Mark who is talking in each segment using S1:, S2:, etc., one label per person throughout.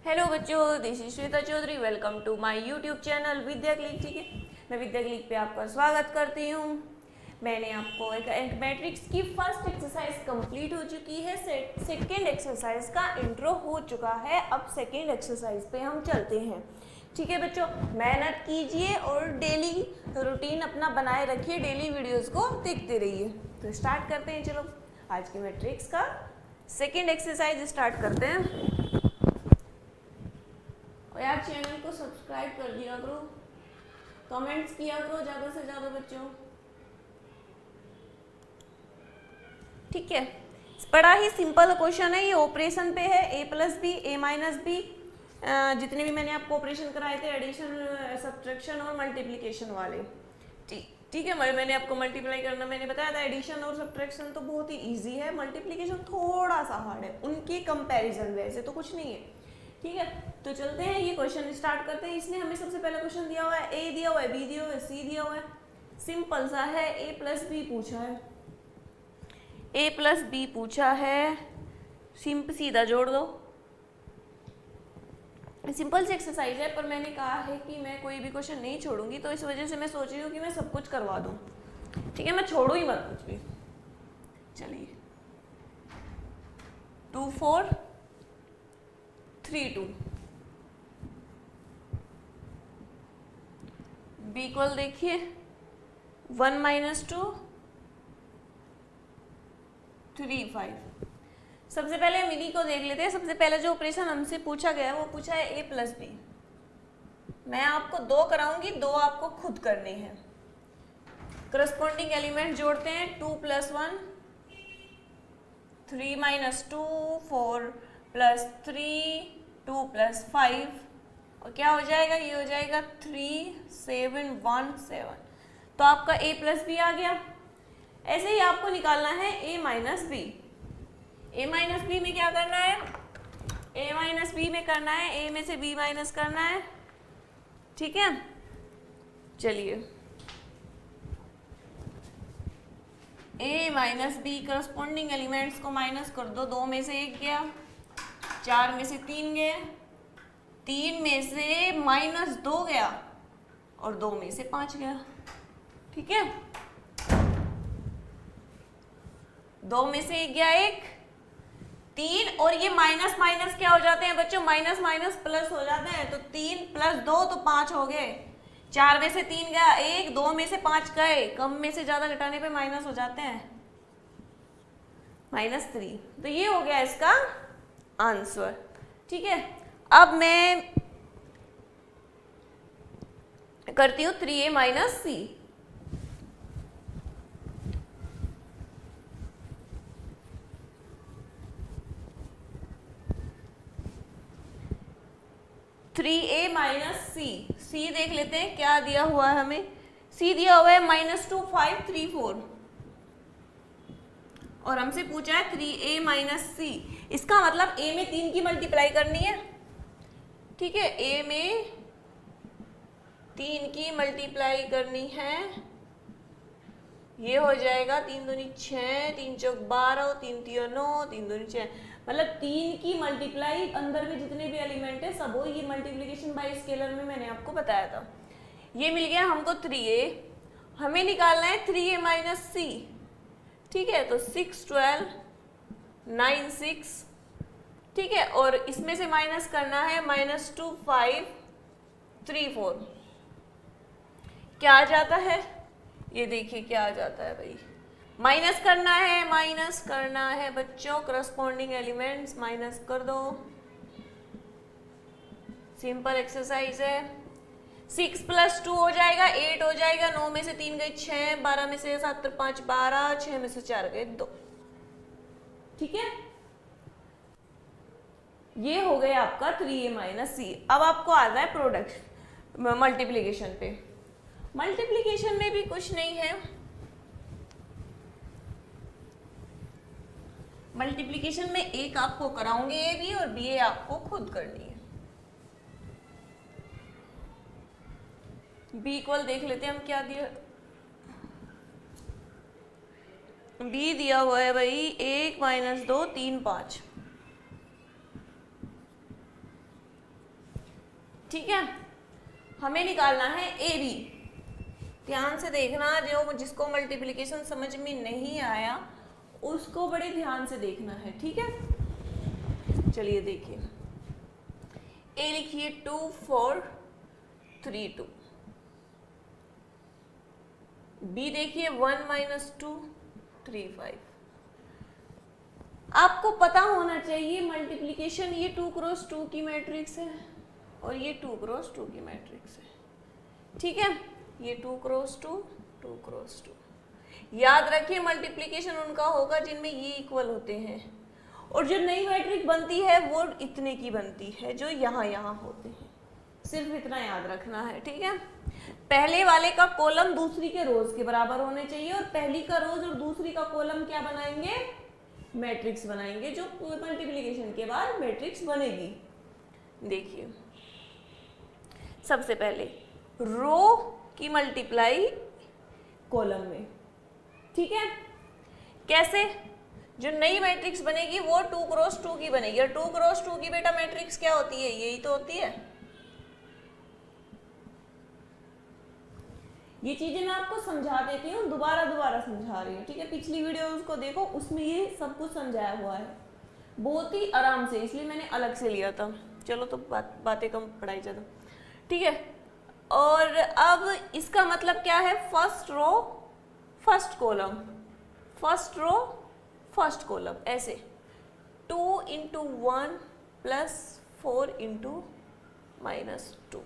S1: Hello बच्चों, this is Shweta Chaudhary. Welcome to my YouTube channel Vidya click. ठीक है, मैं विद्या क्लिक पे आपका स्वागत करती हूँ। मैंने आपको एक मैट्रिक्स की फर्स्ट एक्सरसाइज कंप्लीट हो चुकी है। सेकेंड एक्सरसाइज का इंट्रो हो चुका है। अब सेकेंड एक्सरसाइज पे हम चलते हैं। ठीक है बच्चों, मेहनत कीजिए और डेली रूटीन अपना बनाए रखिए, डेली वीडियोस को देखते रहिए। तो स्टार्ट करते हैं। चलो आज के मैट्रिक्स का सेकेंड एक्सरसाइज स्टार्ट करते हैं। और यार चैनल को सब्सक्राइब कर दिया करो, कमेंट्स किया करो ज़्यादा से ज़्यादा बच्चों। ठीक है, बड़ा ही सिंपल क्वेश्चन है ये। ऑपरेशन पे है, a plus B, a minus B. जितने भी मैंने आपको ऑपरेशन कराए थे, एडिशन, सब्ट्रैक्शन और मल्टीप्लिकेशन वाले। ठीक है, मैंने आपको मल्टीप्लाई करना मैंने बताया था। एडिशन और सब्ट्रैक्शन तो बहुत ही इजी है, मल्टीप्लिकेशन थोड़ा सा हार्ड है उनके कंपैरिजन, वैसे तो कुछ नहीं है। ठीक है, तो चलते हैं, ये क्वेश्चन स्टार्ट करते हैं। इसने हमें सबसे पहला क्वेश्चन दिया हुआ है, ए दिया हुआ है, बी दिया हुआ है, सी दिया हुआ है। सिंपल सा है, ए प्लस बी पूछा है, ए प्लस बी पूछा है। सीधा जोड़ दो। सिंपल सी एक्सरसाइज है, पर मैंने कहा है कि मैं कोई भी क्वेश्चन नहीं छोड़ूंगी, तो इस वजह से मैं सोच रही हूँ कि मैं सब कुछ करवा दूँ। ठीक है, मैं छोड़ू ही मत कुछ भी। चलिए, 2 4 3 2 बी इक्वल देखिए 1 माइनस 2 3 5। सबसे पहले हम इन्हीं को देख लेते हैं। सबसे पहले जो ऑपरेशन हमसे पूछा गया है वो पूछा है ए प्लस बी। मैं आपको 2 कराऊंगी, 2 आपको खुद करने हैं। करस्पॉन्डिंग एलिमेंट जोड़ते हैं। 2 प्लस 1 3 माइनस 2 4 प्लस 3 2 प्लस 5 और क्या हो जाएगा, ये हो जाएगा 3 7 1 7। तो आपका a प्लस बी आ गया। ऐसे ही आपको निकालना है a minus B. a minus B में क्या करना है, a माइनस बी में करना है, a में से b माइनस करना है। ठीक है, चलिए a minus B, corresponding elements को माइनस कर दो। 2 में से 1 गया, 4 में से 3 गए, 3 में से माइनस 2 गया और 2 में से 5 गया। ठीक है, 2 में से 1 गया 1, 3 और ये माइनस माइनस क्या हो जाते हैं बच्चों, माइनस माइनस प्लस हो जाते हैं। तो 3 प्लस 2 तो 5 हो गए। 4 में से 3 गया 1, 2 में से 5 गए, कम में से ज्यादा घटाने पे माइनस हो जाते हैं, -3। तो ये हो गया इसका आंसर। ठीक है, अब मैं करती हूँ 3a minus C. a minus C देख लेते हैं क्या दिया हुआ है हमें। सी दिया हुआ है -2 5 3 4 और हमसे पूछा है 3a माइनस सी। इसका मतलब a में 3 की मल्टीप्लाई करनी है। ठीक है, a में 3 की मल्टीप्लाई करनी है। ये हो जाएगा 3 दूनी 6, 3 चौक 12 और 3 तिया 9, 3 दूनी 6। मतलब 3 की मल्टीप्लाई अंदर में जितने भी एलिमेंट है सब हो। ये मल्टीप्लिकेशन बाय स्केलर में मैंने आपको बताया था। ये मिल गया हमको 3a। हमें निकालना है 3a माइनस सी। ठीक है, तो 6 12 9 6। ठीक है, और इसमें से माइनस करना है -2 5 3 4। क्या आ जाता है, ये देखिए क्या आ जाता है भाई, माइनस करना है बच्चों। करस्पॉन्डिंग एलिमेंट्स माइनस कर दो। सिंपल एक्सरसाइज है। 6 प्लस 2 हो जाएगा 8 हो जाएगा। 9 में से 3 गए 6, 12 में से 7 5 12, 6 में से 4 गए 2। ठीक है, ये हो गया आपका 3a माइनस सी। अब आपको आ रहा है प्रोडक्ट मल्टीप्लीकेशन पे। मल्टीप्लीकेशन में भी कुछ नहीं है। मल्टीप्लीकेशन में एक आपको कराऊंगे ए बी और बी ए आपको खुद करनी है। बी इक्वल देख लेते हैं हम क्या दिया। बी दिया हुआ है भाई 1 -2 3 5। ठीक है, हमें निकालना है ए बी। ध्यान से देखना, जो जिसको मल्टीप्लिकेशन समझ में नहीं आया उसको बड़े ध्यान से देखना है, ठीक है। चलिए देखिए, ए लिखिए 2 4 3 2, बी देखिए 1 - 2 3 5। आपको पता होना चाहिए मल्टीप्लिकेशन, ये 2 × 2 की मैट्रिक्स है और ये 2 × 2 की मैट्रिक्स है, ठीक है। ये 2 × 2 2 × 2। याद रखिए मल्टीप्लिकेशन उनका होगा जिनमें ये इक्वल होते हैं, और जो नई मैट्रिक्स बनती है वो इतने की बनती है जो यहाँ होते हैं। सिर्फ इतना याद रखना है, ठीक है। पहले वाले का कॉलम दूसरी के रोज के बराबर होने चाहिए, और पहली का रोज और दूसरी का कॉलम क्या बनाएंगे, मैट्रिक्स बनाएंगे, जो मल्टीप्लिकेशन के बाद मैट्रिक्स बनेगी। देखिए, सबसे पहले रो की मल्टीप्लाई कॉलम में, ठीक है। कैसे, जो नई मैट्रिक्स बनेगी वो 2 × 2 की बनेगी, और 2 × 2 की बेटा मैट्रिक्स क्या होती है, यही तो होती है। ये चीजें मैं आपको समझा देती हूँ, दोबारा समझा रही हूँ, ठीक है। पिछली वीडियो उसको देखो, उसमें ये सब कुछ समझाया हुआ है बहुत ही आराम से, इसलिए मैंने अलग से लिया था। चलो तो बातें कम पढ़ाई ज़्यादा, ठीक है। और अब इसका मतलब क्या है, first row first column, first row first column, ऐसे 2 × 1 + 4 × -2,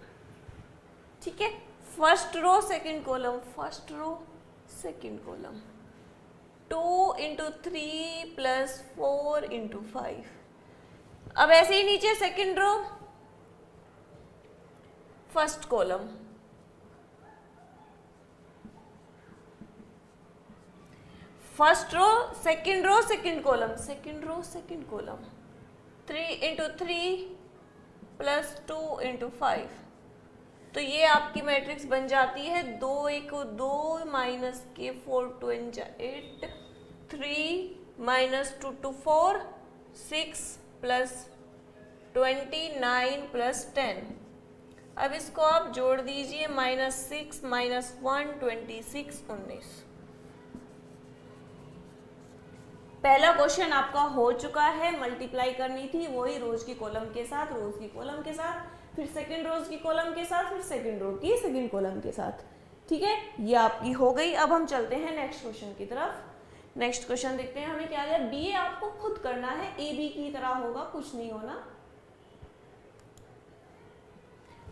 S1: ठीक है। First row second column, first row second column, 2 × 3 + 4 × 5। अब ऐसे ही नीचे second row first column, first row second column, second row second column, 3 × 3 + 2 × 5। तो ये आपकी मैट्रिक्स बन जाती है 2 1 2 - 4 2 8 3 - 2 2 4 6 + 29 + 10। अब इसको आप जोड़ दीजिए, -6 - 1 26 19। पहला क्वेश्चन आपका हो चुका है, मल्टीप्लाई करनी थी वही रोज की कॉलम के साथ, रोज की कॉलम के साथ, फिर सेकंड रोज की कॉलम के साथ, फिर सेकंड रो की सेकंड कॉलम के साथ, ठीक है। ये आपकी हो गई। अब हम चलते हैं नेक्स्ट क्वेश्चन की तरफ। नेक्स्ट क्वेश्चन देखते हैं हमें क्या दिया। बी आपको खुद करना है, ए बी की तरह होगा, कुछ नहीं होना।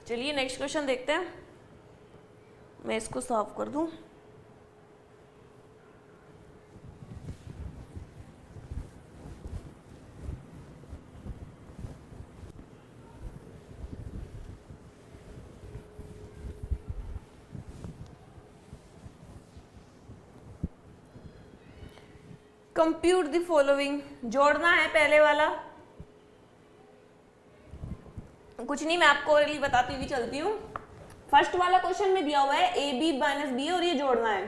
S1: चलिए नेक्स्ट क्वेश्चन देखते हैं। मैं इसको सॉल्व कर दूं। कंप्यूट द फॉलोइंग, जोड़ना है पहले वाला। कुछ नहीं, मैं आपको ओरली बताती हुई चलती हूँ। फर्स्ट वाला क्वेश्चन में दिया हुआ है ए बी - बी, और ये जोड़ना है।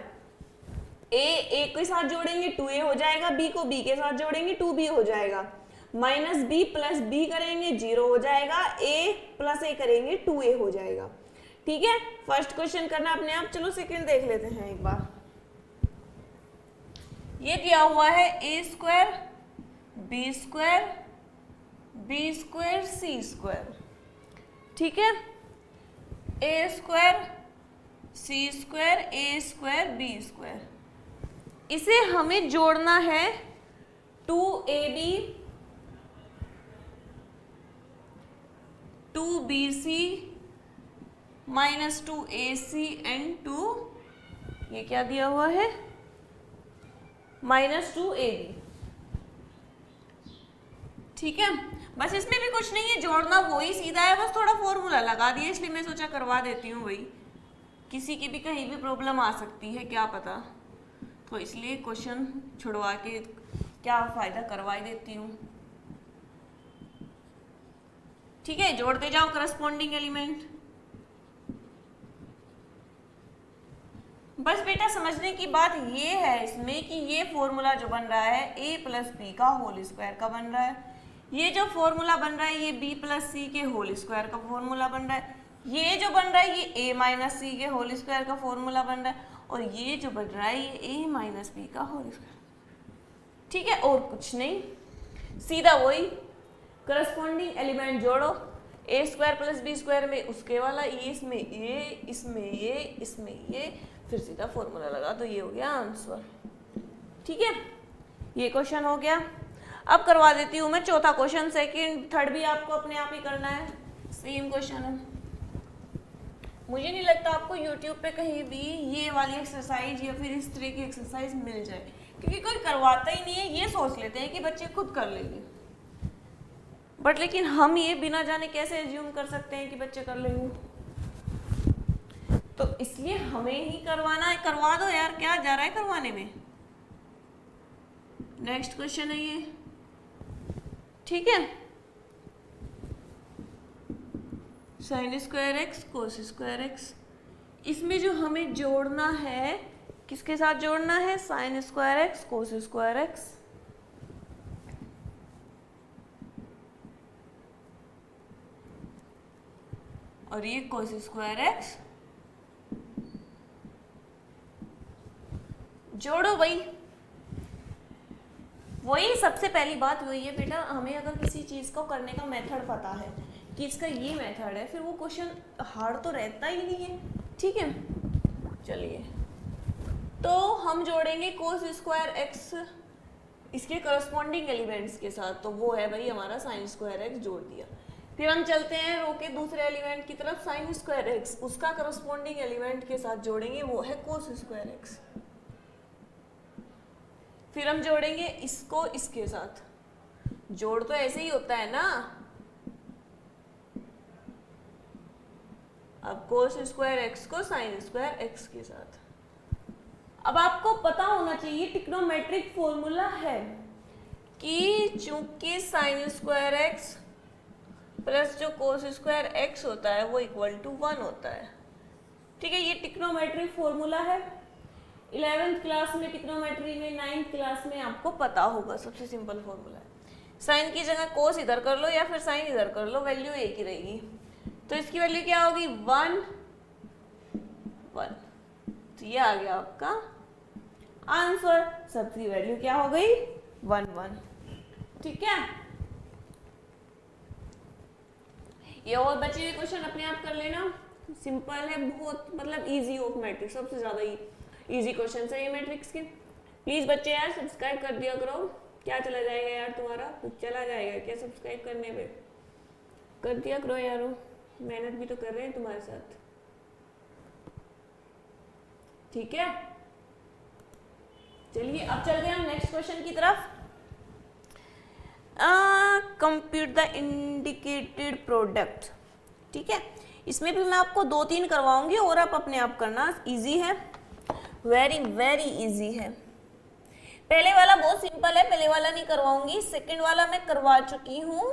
S1: ए के साथ जोड़ेंगे 2a हो जाएगा, बी को बी के साथ जोड़ेंगे 2b हो जाएगा, -b + b करेंगे 0 हो जाएगा, a + a करेंगे 2a हो जाएगा, ठीक है। फर्स्ट क्वेश्चन करना अपने आप। चलो सेकंड देख लेते हैं एक बार। ये दिया हुआ है a² b² b² c², ठीक है। a² c² a² b², इसे हमें जोड़ना है 2ab 2bc -2ac एंड 2, ये क्या दिया हुआ है, -2ab, ठीक है। बस इसमें भी कुछ नहीं है, जोड़ना वही सीधा है, बस थोड़ा फॉर्मूला लगा दिया, इसलिए मैं सोचा करवा देती हूँ वही। किसी की भी कहीं भी प्रॉब्लम आ सकती है, क्या पता, तो इसलिए क्वेश्चन छुड़वा के क्या फायदा, करवा ही देती हूँ, ठीक है। जोड़ते जाओ करस्पॉन्डिंग एलिमेंट। बस बेटा समझने की बात ये है इसमें कि ये फॉर्मूला जो बन रहा है a + b का होल स्क्वायर का बन रहा है, ये जो फॉर्मूला बन रहा है ये b प्लस सी के होल स्क्वायर का फॉर्मूला बन रहा है, ये जो बन रहा है ये a माइनस सी के होल स्क्वायर का फॉर्मूला बन रहा है, और ये जो बन रहा है ये a माइनस बी का होल स्क्वायर। ठीक है, और कुछ नहीं, सीधा वही करस्पॉन्डिंग एलिमेंट जोड़ो, ए स्क्वायर प्लस बी स्क्वायर में उसके वाला, ये इसमें ये, इसमें ये, इसमें ये, फिर सीधा फॉर्मूला लगा, तो ये हो गया आंसर। ठीक है, ये क्वेश्चन हो गया। अब करवा देती हूँ मैं चौथा क्वेश्चन, सेकंड थर्ड भी आपको अपने आप ही करना है, सेम क्वेश्चन है। मुझे नहीं लगता आपको YouTube पे कहीं भी ये वाली एक्सरसाइज या फिर इस तरह की एक्सरसाइज मिल जाए, क्योंकि कोई करवाता ही नहीं है, ये सोच लेते हैं कि बच्चे खुद कर लेंगे, बट लेकिन हम ये बिना जाने कैसे एज्यूम कर सकते हैं कि बच्चे कर लेंगे, तो इसलिए हमें ही करवाना है। करवा दो यार, क्या जा रहा है करवाने में। नेक्स्ट क्वेश्चन है ये, ठीक है, sine square x cos square x, इसमें जो हमें जोड़ना है किसके साथ जोड़ना है, sine square x cos square x, और ये कोस स्क्वायर एक्स, जोड़ो भाई। वही सबसे पहली बात वही है बेटा, हमें अगर किसी चीज को करने का मेथड पता है कि इसका ये मेथड है, फिर वो क्वेश्चन हार्ड तो रहता ही नहीं है। ठीक है, चलिए तो हम जोड़ेंगे कोस स्क्वायर एक्स इसके करस्पॉन्डिंग एलिमेंट्स के साथ, तो वो है भाई हमारा साइन स्क्वायर एक्स, जोड़ दिया। फिर हम चलते हैं रो के दूसरे एलिमेंट की तरफ, साइन स्क्वायर एक्स उसका करस्पॉन्डिंग एलिमेंट के साथ जोड़ेंगे, वो है कोस स्क्वायर एक्स। फिर हम जोड़ेंगे इसको इसके साथ, जोड़ तो ऐसे ही होता है ना। अब कोस स्क्वायर एक्स को साइन स्क्वायर एक्स के साथ। अब आपको पता होना चाहिए ट्रिग्नोमेट्रिक फॉर्मूला है कि चूंकि साइन स्क्वायर एक्स प्लस जो कोस स्क्वायर एक्स होता है वो इक्वल टू 1 होता है। ठीक है, ये ट्रिग्नोमेट्रिक फॉर्मूला है। 11th क्लास में ट्रिग्नोमेट्री में, 9th क्लास में आपको पता होगा, सबसे सिंपल फॉर्मूला है। साइन की जगह कोस इधर कर लो या फिर साइन इधर कर लो, वैल्यू एक ही रहेगी। तो इसकी वैल्यू क्या होगी, 1 1। तो ये आ गया आपका आंसर, सबकी वैल्यू क्या हो गई 1 1। ठीक है, ये और बचे हुए क्वेश्चन अपने आप कर लेना, सिंपल है बहुत, मतलब इजी ऑफ मैट्रिक्स, सबसे ज्यादा इजी क्वेश्चन है ये मैट्रिक्स के। प्लीज बच्चे यार सब्सक्राइब कर दिया करो, क्या चला जाएगा यार तुम्हारा, कुछ चला जाएगा क्या सब्सक्राइब करने पे, कर दिया करो यारो, मेहनत भी तो कर रहे हैं तुम्हारे साथ। ठीक है, चलिए अब चलते हैं हम नेक्स्ट क्वेश्चन की तरफ। Compute the indicated product. ठीक है, इसमें भी मैं आपको 2-3 करवाऊंगी और आप अपने आप करना, इजी है, वेरी वेरी इजी है। पहले वाला बहुत सिंपल है, पहले वाला नहीं करवाऊंगी, सेकंड वाला मैं करवा चुकी हूँ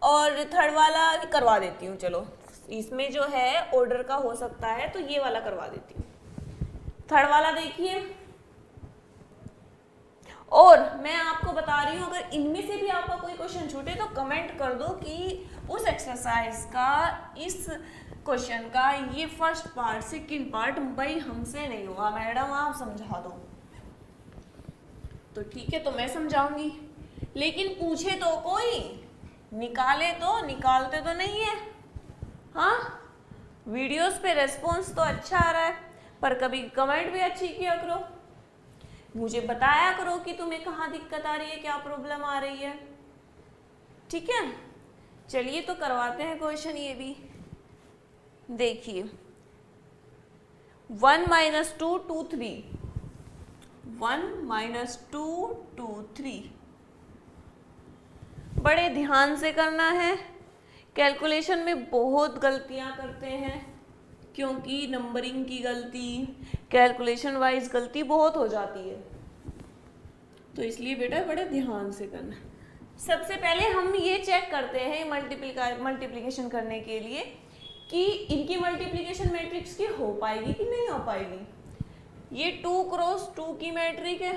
S1: और थर्ड वाला भी करवा देती हूँ। चलो इसमें जो है ऑर्डर का हो सकता है तो ये वाला करवा देती हूँ। थर्ड वाला देखिए, और मैं आपको बता रही हूँ अगर इनमें से भी आपका कोई क्वेश्चन छूटे तो कमेंट कर दो कि उस एक्सरसाइज का, इस क्वेश्चन का ये फर्स्ट पार्ट सेकंड पार्ट भाई हमसे नहीं हुआ मैडम, आप समझा दो। तो ठीक है, तो मैं समझाऊंगी, लेकिन पूछे तो कोई, निकाले तो, निकालते तो नहीं है। हाँ, वीडियोस पे रेस्पॉन्स तो अच्छा आ रहा है, पर कभी कमेंट भी अच्छी किया करो, मुझे बताया करो कि तुम्हें कहाँ दिक्कत आ रही है, क्या प्रॉब्लम आ रही है। ठीक है, चलिए तो करवाते हैं क्वेश्चन ये भी। देखिए 1 - 2 2 3, 1 - 2 2 3, बड़े ध्यान से करना है। कैलकुलेशन में बहुत गलतियां करते हैं क्योंकि नंबरिंग की गलती, कैलकुलेशन वाइज गलती बहुत हो जाती है, तो इसलिए बेटा बड़े ध्यान से करना। सबसे पहले हम ये चेक करते हैं मल्टीप्लिकेशन करने के लिए कि इनकी मल्टीप्लिकेशन मैट्रिक्स की हो पाएगी कि नहीं हो पाएगी। ये 2 × 2 की मैट्रिक है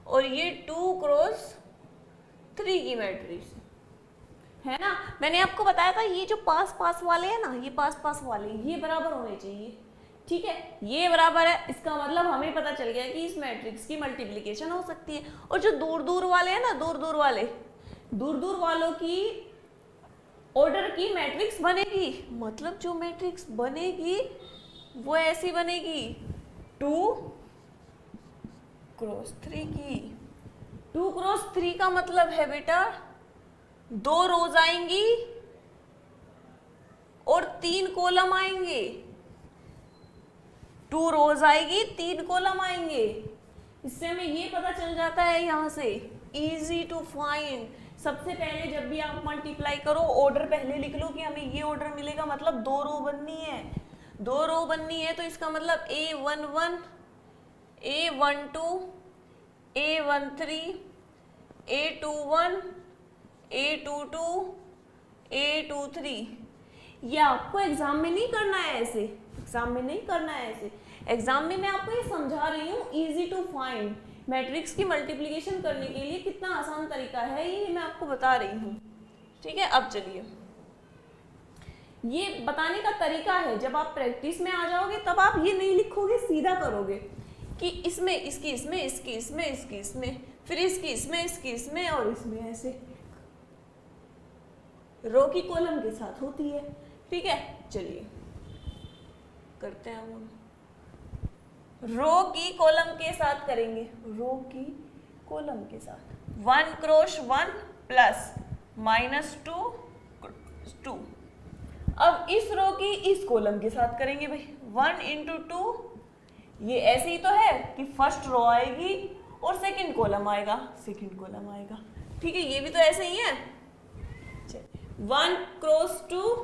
S1: और ये 2 × 3 की मैट्रिक्स है ना। मैंने आपको बताया था ये जो पास पास वाले हैं ना, ये पास पास वाले ये बराबर होने चाहिए, ठीक है, ये बराबर है, इसका मतलब हमें पता चल गया कि इस मैट्रिक्स की मल्टीप्लिकेशन हो सकती है। और जो दूर दूर वाले हैं ना, दूर दूर वालों की ऑर्डर की मैट्रिक्स बनेगी, मतलब जो मैट्रिक्स बनेगी वो ऐसी बनेगी 2 क्रॉस 3 की। 2 क्रॉस 3 का मतलब है बेटा 2 रोज आएंगी और 3 कॉलम आएंगे। 2 रोज आएगी, 3 कॉलम आएंगे। इससे हमें ये पता चल जाता है यहां से इजी टू फाइंड। सबसे पहले जब भी आप मल्टीप्लाई करो ऑर्डर पहले लिख लो कि हमें ये ऑर्डर मिलेगा, मतलब 2 रो बननी है। 2 रो बननी है तो इसका मतलब A11, A12, A13, A21, A22, A23। ये आपको एग्जाम में नहीं करना है ऐसे, एग्जाम में नहीं करना है ऐसे। एग्जाम में मैं आपको ये समझा रही हूँ इजी टू फाइंड, मैट्रिक्स की मल्टीप्लिकेशन करने के लिए कितना आसान तरीका है ये मैं आपको बता रही हूँ, ठीक है। अब चलिए, ये बताने का तरीका है, जब आप प्रैक्टिस में आ जाओगे तब आप ये नहीं लिखोगे, सीधा करोगे कि इसमें, इसकी इसमें, इसकी इसमें, इसकी इसमें, फिर इसकी इसमें, इसकी इसमें और इसमें, ऐसे रो की कॉलम के साथ होती है, ठीक है। चलिए करते हैं हम रो की कॉलम के साथ करेंगे, रो की कॉलम के साथ 1 क्रॉस 1 प्लस -2 2। अब इस रो की इस कॉलम के साथ करेंगे भाई 1 × 2। ये ऐसे ही तो है कि फर्स्ट रो आएगी और सेकंड कॉलम आएगा, ठीक है, ये भी तो ऐसे ही है। 1 क्रॉस 2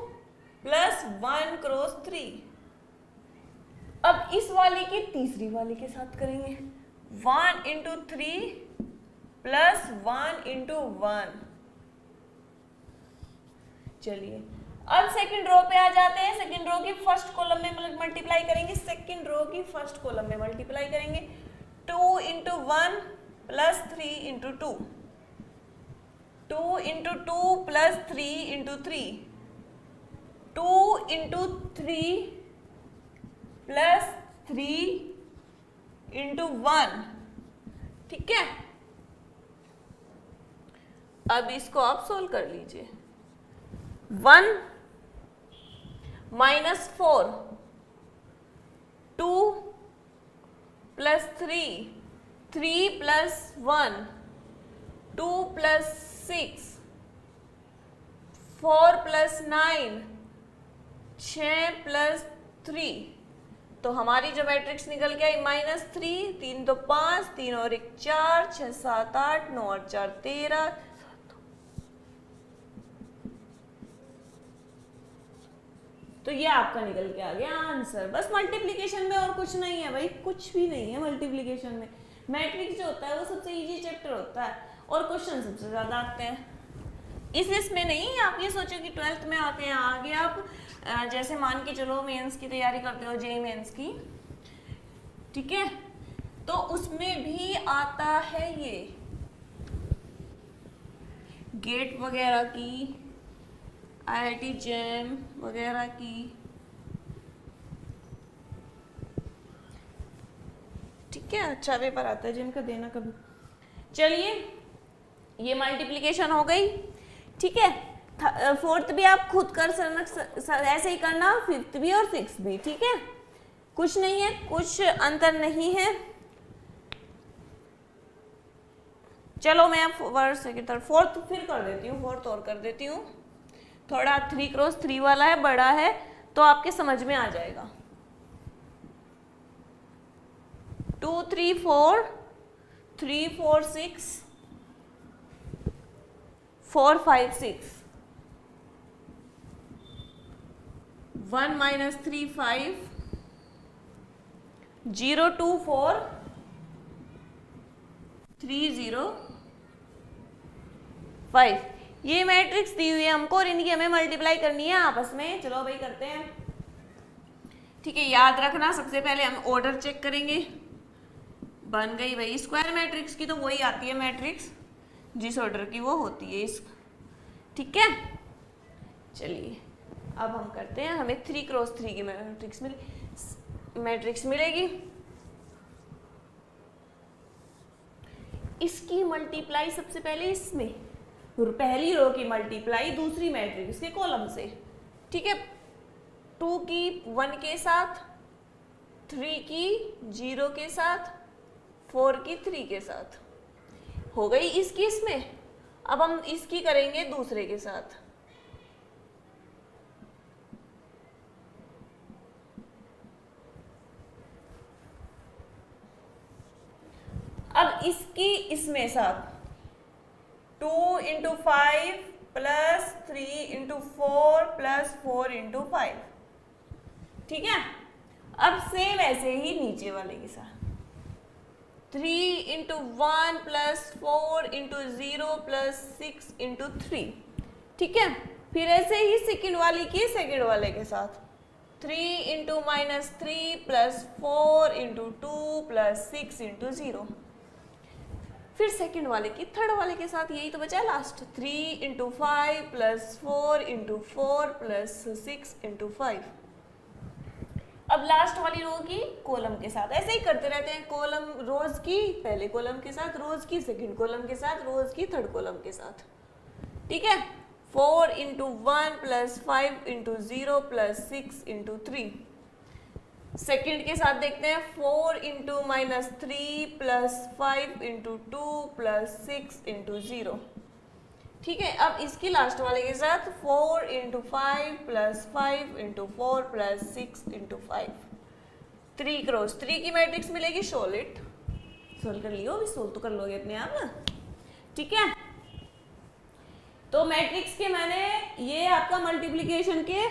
S1: प्लस 1 क्रॉस 3। अब इस वाले की तीसरी वाले के साथ करेंगे 1 × 3 प्लस 1 × 1। चलिए अब सेकंड रो पे आ जाते हैं। सेकंड रो की फर्स्ट कॉलम में मल्टीप्लाई करेंगे, सेकंड रो की फर्स्ट कॉलम में मल्टीप्लाई करेंगे 2 × 1 प्लस 3 × 2, 2 × 2 प्लस 3 × 3, 2 × 3 प्लस 3 × 1, ठीक है। अब इसको आप सोल्व कर लीजिए। 1 -4, 2 plus 3, 3 plus 1, 2 plus 6, 4 plus 9, 6 plus 3। तो हमारी जो मैट्रिक्स निकल के आई -3, 3 तो 5, 3 और 1 4, 6 7 8, 9 और 4 13। तो ये आपका निकल के आ गया आंसर। बस मल्टीप्लिकेशन में और कुछ नहीं है भाई, कुछ भी नहीं है मल्टीप्लिकेशन में। मैट्रिक्स जो होता है वो सबसे इजी चैप्टर होता है और क्वेश्चन सबसे ज्यादा आते हैं। इसमें नहीं आप ये सोचो कि 12th में आते हैं, आगे आप जैसे मान के चलो मेंस की तैयारी करते हो, जेईई मेंस की, ठीक है, तो उसमें भी आता है ये गेट वगैरह की, IIT जैम वगैरह की, ठीक है। अच्छा पेपर आता है जिनका देना कभी। चलिए ये मल्टीप्लिकेशन हो गई, ठीक है। 4th भी आप खुद कर ऐसे ही करना, 5th भी और 6th भी, ठीक है। कुछ नहीं है, कुछ अंतर नहीं है। चलो मैं फर्स्ट सेकंड थर्ड 4th फिर कर देती हूँ, 4th और कर देती हूँ। थोड़ा 3 क्रॉस 3 वाला है, बड़ा है तो आपके समझ में आ जाएगा। 2 3 4, 3 4 6, 4 5 6, 1 -3 5, 0 2 4, 3 0 5। ये मैट्रिक्स दी हुई है हमको और इनकी हमें मल्टीप्लाई करनी है आपस में। चलो भाई करते हैं, ठीक है। याद रखना सबसे पहले हम ऑर्डर चेक करेंगे। बन गई भाई स्क्वायर मैट्रिक्स की, तो वही आती है मैट्रिक्स जिस ऑर्डर की वो होती है इस, ठीक है। चलिए अब हम करते हैं, हमें 3x3 की मैट्रिक्स मिलेगी। इसकी मल्टीप्लाई सबसे पहले इसमें, पहली रो की मल्टीप्लाई दूसरी मैट्रिक्स के कॉलम से, ठीक है। 2 की 1 के साथ, 3 की 0 के साथ, 4 की 3 के साथ हो गई इसकी इसमें। अब हम इसकी करेंगे दूसरे के साथ। अब इसकी इसमें साथ 2 × 5 प्लस 3 × 4 प्लस 4 × 5, ठीक है। अब सेम ऐसे ही नीचे वाले के साथ 3 × 1 प्लस 4 × 0 प्लस 6 × 3, ठीक है। फिर ऐसे ही सेकंड वाली की सेकंड वाले के साथ 3 × -3 प्लस 4 × 2 प्लस 6 × 0। फिर सेकंड वाले की थर्ड वाले के साथ, यही तो बचा है लास्ट, 3 × 5 प्लस 4 × 4 प्लस 6 × 5। अब लास्ट वाली रो की कॉलम के साथ ऐसे ही करते रहते हैं, कॉलम रोज की पहले कॉलम के साथ, रोज की सेकंड कॉलम के साथ, रोज की थर्ड कॉलम के साथ, ठीक है। 4 × 1 प्लस 5 × 0 प्लस 6 × 3। सेकंड के साथ देखते हैं 4 × -3 प्लस 5 × 2 प्लस 6 × 0, ठीक है। अब इसकी लास्ट वाले के साथ 4 × 5 प्लस 5 × 4 प्लस 6 × 5। 3x3 की मैट्रिक्स मिलेगी। सॉलिड सोल्व कर लियो, अभी सोल्व तो कर लोगे अपने आप ना, ठीक है। तो मैट्रिक्स के मैंने ये आपका मल्टीप्लिकेशन के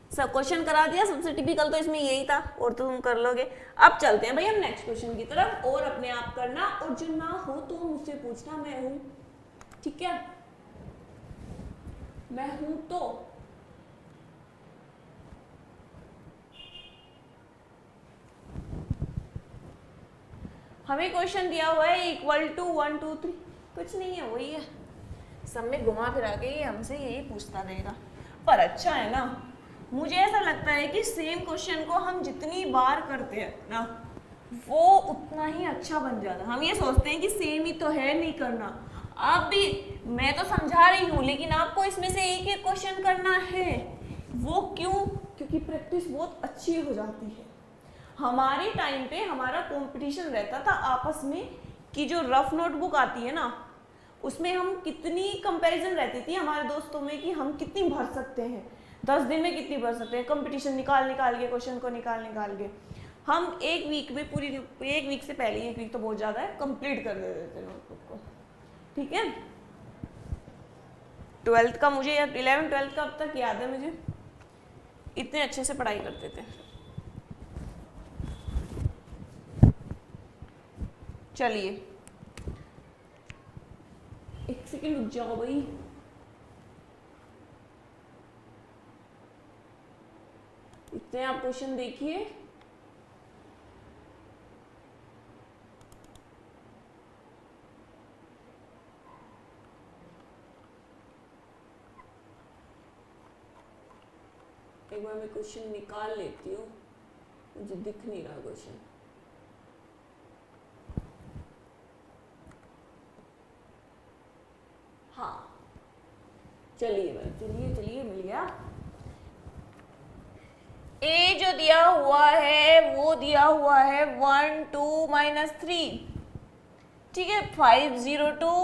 S1: सब क्वेश्चन करा दिया। सबसे टिपिकल तो इसमें यही था, और तो तुम कर लोगे। अब चलते हैं भाई हम नेक्स्ट क्वेश्चन की तरफ, और अपने आप करना, और जो ना हो तो मुझसे पूछना, मैं हूं, ठीक है। मैं हूं तो हमें क्वेश्चन दिया हुआ है इक्वल टू 1 2 3, कुछ नहीं है, वही है। सब में घुमा फिरा के ये हमसे यही पूछता रहेगा, पर अच्छा है ना। मुझे ऐसा लगता है कि सेम क्वेश्चन को हम जितनी बार करते हैं ना, वो उतना ही अच्छा बन जाता है। हम ये सोचते हैं कि सेम ही तो है, नहीं करना। आप भी, मैं तो समझा रही हूँ, लेकिन आपको इसमें से एक एक क्वेश्चन करना है। वो क्यों? क्योंकि प्रैक्टिस बहुत अच्छी हो जाती है। हमारे टाइम पे हमारा कंपटीशन रहता था आपस में, कि जो रफ नोटबुक आती है ना, उसमें हम कितनी कंपैरिजन रहती थी हमारे दोस्तों में कि हम कितनी भर सकते हैं, 10 दिन में कितनी भर सकते हैं। कंपटीशन निकाल के क्वेश्चन को निकाल के हम एक वीक में, पूरी एक वीक से पहले, एक वीक तो बहुत ज़्यादा है, कंप्लीट कर देते थे नोटबुक को, ठीक है। 12th का मुझे, 11 12th का अब तक याद है मुझे, इतने अच्छे से पढ़ाई करते थे। चलिए एक सेकंड रुक जाओ भाई। इतने आप क्वेश्चन देखिए। एक बार मैं क्वेश्चन निकाल लेती हूँ, मुझे दिख नहीं रहा क्वेश्चन। हाँ चलिए मिल गया। ए जो दिया हुआ है वो दिया हुआ है 1 2 -3, ठीक है। 5 0 2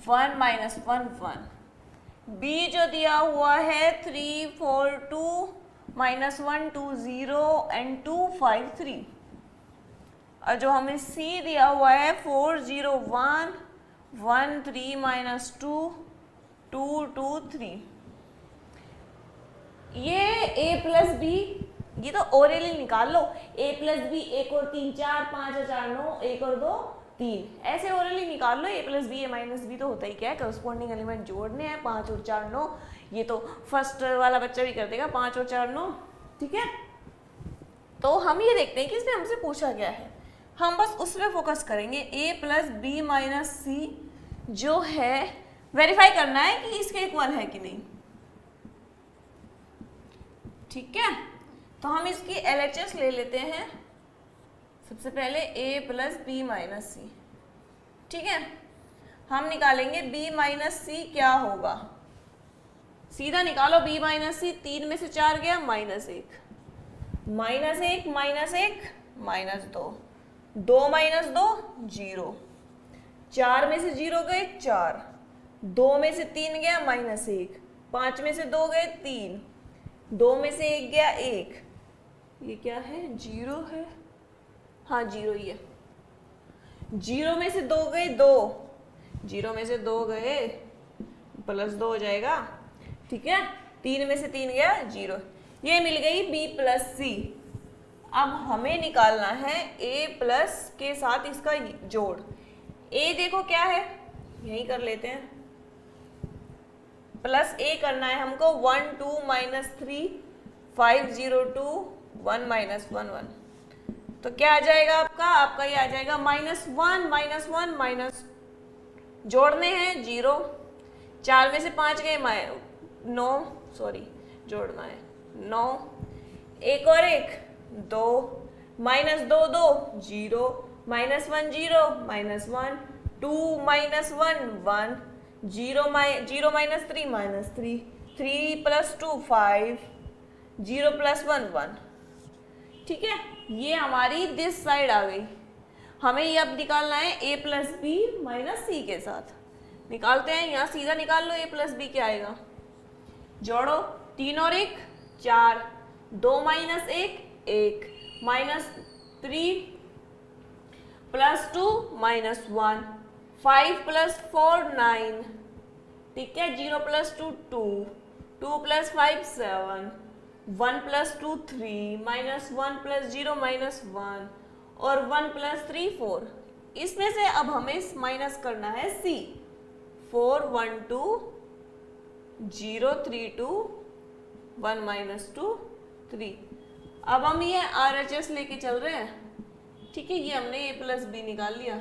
S1: 1 -1 1। बी जो दिया हुआ है 3 4 2 -1 2 0 एंड 2 5 3। और जो हमें सी दिया हुआ है 4 0 1 1 3 -2 2 2 3। ये a प्लस बी, ये तो ओरली निकाल लो। a प्लस बी, 1 और 3 4, 5 और 4 9, 1 और 2 3, ऐसे ओरली निकाल लो। a plus B, a minus B तो होता ही क्या है, करस्पॉन्डिंग एलिमेंट जोड़ने हैं। 5 और 4 9, ये तो फर्स्ट वाला बच्चा भी कर देगा, 5 और 4 9, ठीक है। तो हम ये देखते हैं कि इसमें हमसे पूछा क्या है, हम बस उस पर फोकस करेंगे। a प्लस बी माइनस सी जो है वेरीफाई करना है कि इसके इक्वल है कि नहीं। ठीक है, तो हम इसकी LHS ले लेते हैं। सबसे पहले a प्लस बी माइनस सी। ठीक है, हम निकालेंगे b माइनस सी क्या होगा। सीधा निकालो b माइनस सी, 3 में से 4 गया -1, -1 -1 -2, 2 माइनस 2 0, 4 में से 0 गए 4, 2 में से 3 गया -1, 5 में से 2 गए 3, 2 में से 1 गया 1, ये क्या है 0 है, हाँ 0 ही है। 0 में से 2 गए 2, 0 में से 2 गए +2 हो जाएगा। ठीक है, 3 में से 3 गया 0, ये मिल गई b प्लस सी। अब हमें निकालना है a प्लस के साथ इसका जोड़। a देखो क्या है, यही कर लेते हैं, प्लस a करना है हमको 1 2 -3 5 0 2 1 -1 1, तो क्या आ जाएगा आपका ये आ जाएगा -1 -1 माइनस, जोड़ने हैं 0, 4 में से 5 गए 9, सॉरी जोड़ना है 9, 1 और 1 2, -2 2 0, -1 0 -1 2 -1 1 0 -3 3 + 2 5 0 + 1 1। ठीक है, ये हमारी दिस साइड आ गई। हमें ये अब निकालना है a प्लस बी माइनस सी के साथ। निकालते हैं, यहाँ सीधा निकाल लो, a प्लस बी क्या आएगा, जोड़ो 3 और 1 4, 2 -1 1 -3 +2 -1 5 + 4 9। ठीक है, 0 + 2 2 2 + 5 7 1 + 2 3 -1 + 0 -1 और 1 + 3 4। इसमें से अब हमें माइनस करना है c। 4 1 2 0 3 2 1 -2 3। अब हम ये RHS लेके चल रहे हैं। ठीक है, ये हमने a प्लस बी निकाल लिया।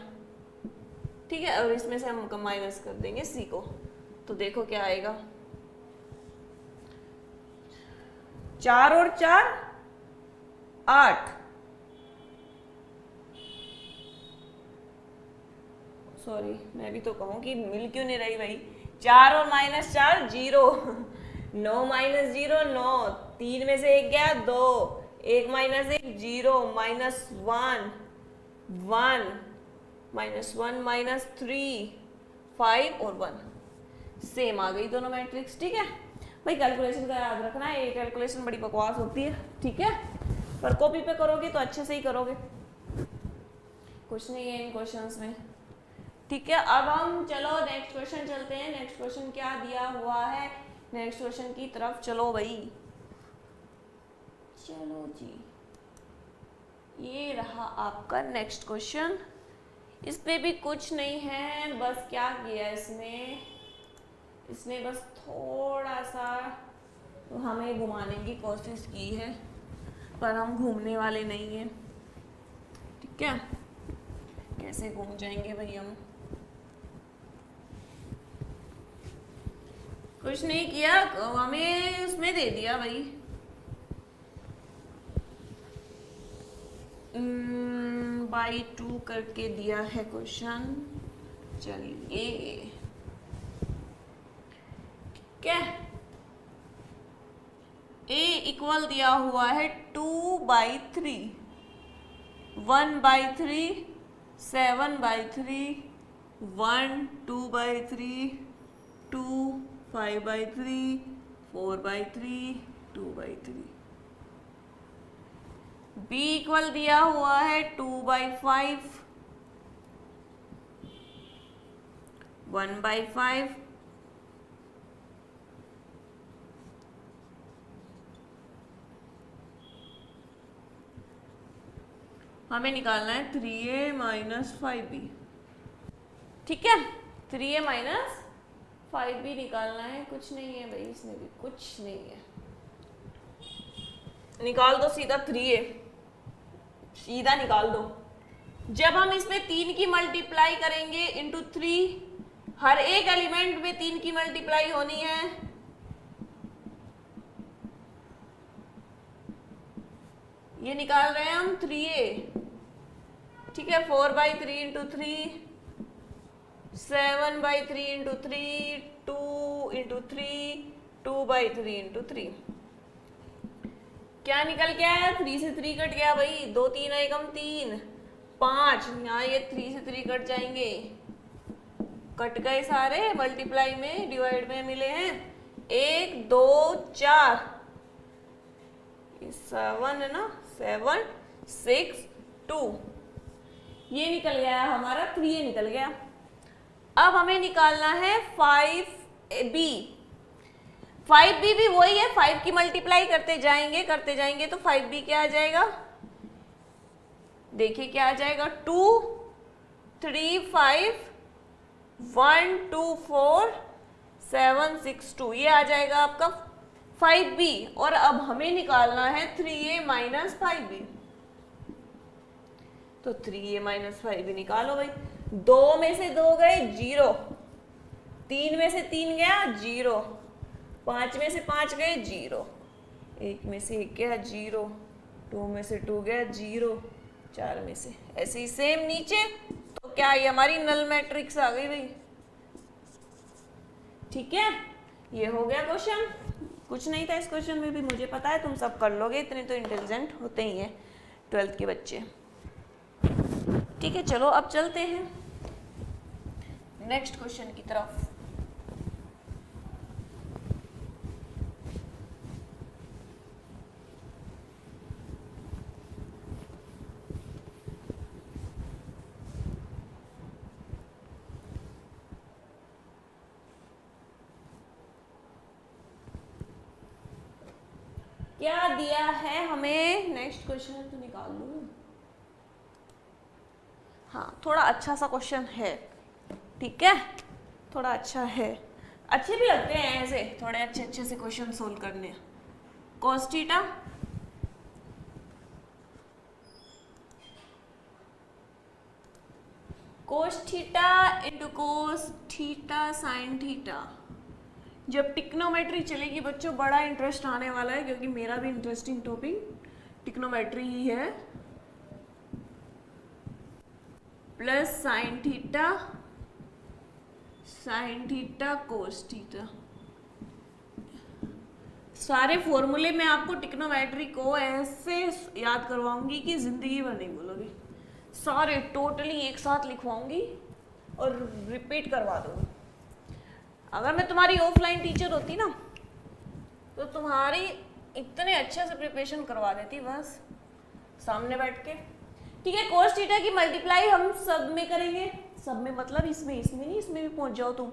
S1: ठीक है, और इसमें से हम माइनस कर देंगे c को, तो देखो क्या आएगा, 4 और 4 8, सॉरी मैं भी तो कहूँ कि मिल क्यों नहीं रही भाई, 4 और -4 0, 9 - 0 9, 3 में से 1 गया 2, 1 - 1 0 -1 1 -1 -3 5 और 1, सेम आ गई दोनों मैट्रिक्स। ठीक है भाई, कैलकुलेशन का याद रखना है, ये कैलकुलेशन बड़ी बकवास होती है। ठीक है, पर कॉपी पे करोगे तो अच्छे से ही करोगे, कुछ नहीं है इन क्वेश्चंस में। ठीक है, अब हम चलो नेक्स्ट क्वेश्चन चलते हैं। नेक्स्ट क्वेश्चन क्या दिया हुआ है, नेक्स्ट क्वेश्चन की तरफ चलो भाई, चलो जी। ये रहा आपका नेक्स्ट क्वेश्चन। इसमें भी कुछ नहीं है, बस क्या किया इसने बस थोड़ा सा हमें घुमाने की कोशिश की है, पर हम घूमने वाले नहीं हैं। ठीक है, कैसे घूम जाएंगे भाई हम, कुछ नहीं किया, हमें उसमें दे दिया भाई बाई 2 करके दिया है क्वेश्चन। चलिए क्या, a इक्वल दिया हुआ है 2/3, 1/3 7/3 1 2/3 2 5/3 4/3 2/3। b इक्वल दिया हुआ है 2/5 1/5 हमें निकालना है 3a - 5b। ठीक है, 3a - 5b निकालना है। कुछ नहीं है भाई, इसमें भी कुछ नहीं है, निकाल दो सीधा 3a, सीधा निकाल दो। जब हम इसमें 3 की मल्टीप्लाई करेंगे इंटू 3 हर एक एलिमेंट में 3 की मल्टीप्लाई होनी है। ये निकाल रहे हैं हम 3a, ठीक है। 4/3 इंटू 3, 7/3 इंटू 3, 2 इंटू 3, 2/3 इंटू 3। क्या निकल गया है? 3 से 3 कट गया भाई, 2 3 एकम 3, 5, यहाँ ये 3 से 3 कट जाएंगे, कट गए सारे, मल्टीप्लाई में डिवाइड में मिले हैं 1 2 4, 7 है ना, 7 6 2, ये निकल गया हमारा 3a निकल गया। अब हमें निकालना है 5b। 5b भी वही है, 5 की मल्टीप्लाई करते जाएंगे तो 5b क्या आ जाएगा? देखिए क्या आ जाएगा, 2 3 5 1 2 4 7 6 2, ये आ जाएगा आपका 5b। और अब हमें निकालना है 3a माइनस 5b, तो 3a माइनस 5b निकालो भाई। 2 में से 2 गए 0, 3 में से 3 गया 0, 5 में से 5 गए 0, 1 में से 1 गया 0, 2 में से 2 गया 0, 4 में से, ऐसे ही सेम नीचे। तो क्या ये हमारी नल मैट्रिक्स आ गई भाई, ठीक है। ये हो गया क्वेश्चन, कुछ नहीं था इस क्वेश्चन में भी, मुझे पता है तुम सब कर लोगे, इतने तो इंटेलिजेंट होते ही हैं 12th के बच्चे। ठीक है, चलो अब चलते हैं नेक्स्ट क्वेश्चन की तरफ। क्या दिया है हमें, नेक्स्ट क्वेश्चन तो निकाल लूं। हाँ, थोड़ा अच्छा सा क्वेश्चन है, ठीक है, थोड़ा अच्छा है, अच्छे भी लगते हैं ऐसे थोड़े अच्छे से क्वेश्चन सोल्व करने। cos theta into cos theta sine theta. जब टिक्नोमेट्री चलेगी बच्चों बड़ा इंटरेस्ट आने वाला है, क्योंकि मेरा भी इंटरेस्टिंग टॉपिक टिक्नोमेट्री ही है। Plus sine theta cos theta, सारे फॉर्मूले मैं आपको टिक्नोमेट्री को ऐसे याद करवाऊंगी कि जिंदगी भर नहीं भूलोगी, सारे टोटली एक साथ लिखवाऊंगी और रिपीट करवा दूंगी। अगर मैं तुम्हारी ऑफलाइन टीचर होती ना तो तुम्हारी इतने अच्छे से प्रिपरेशन करवा देती, बस सामने बैठ के। ठीक है, कोस थीटा की मल्टीप्लाई हम सब में करेंगे, सब में मतलब इसमें नहीं, इसमें भी पहुंच जाओ तुम।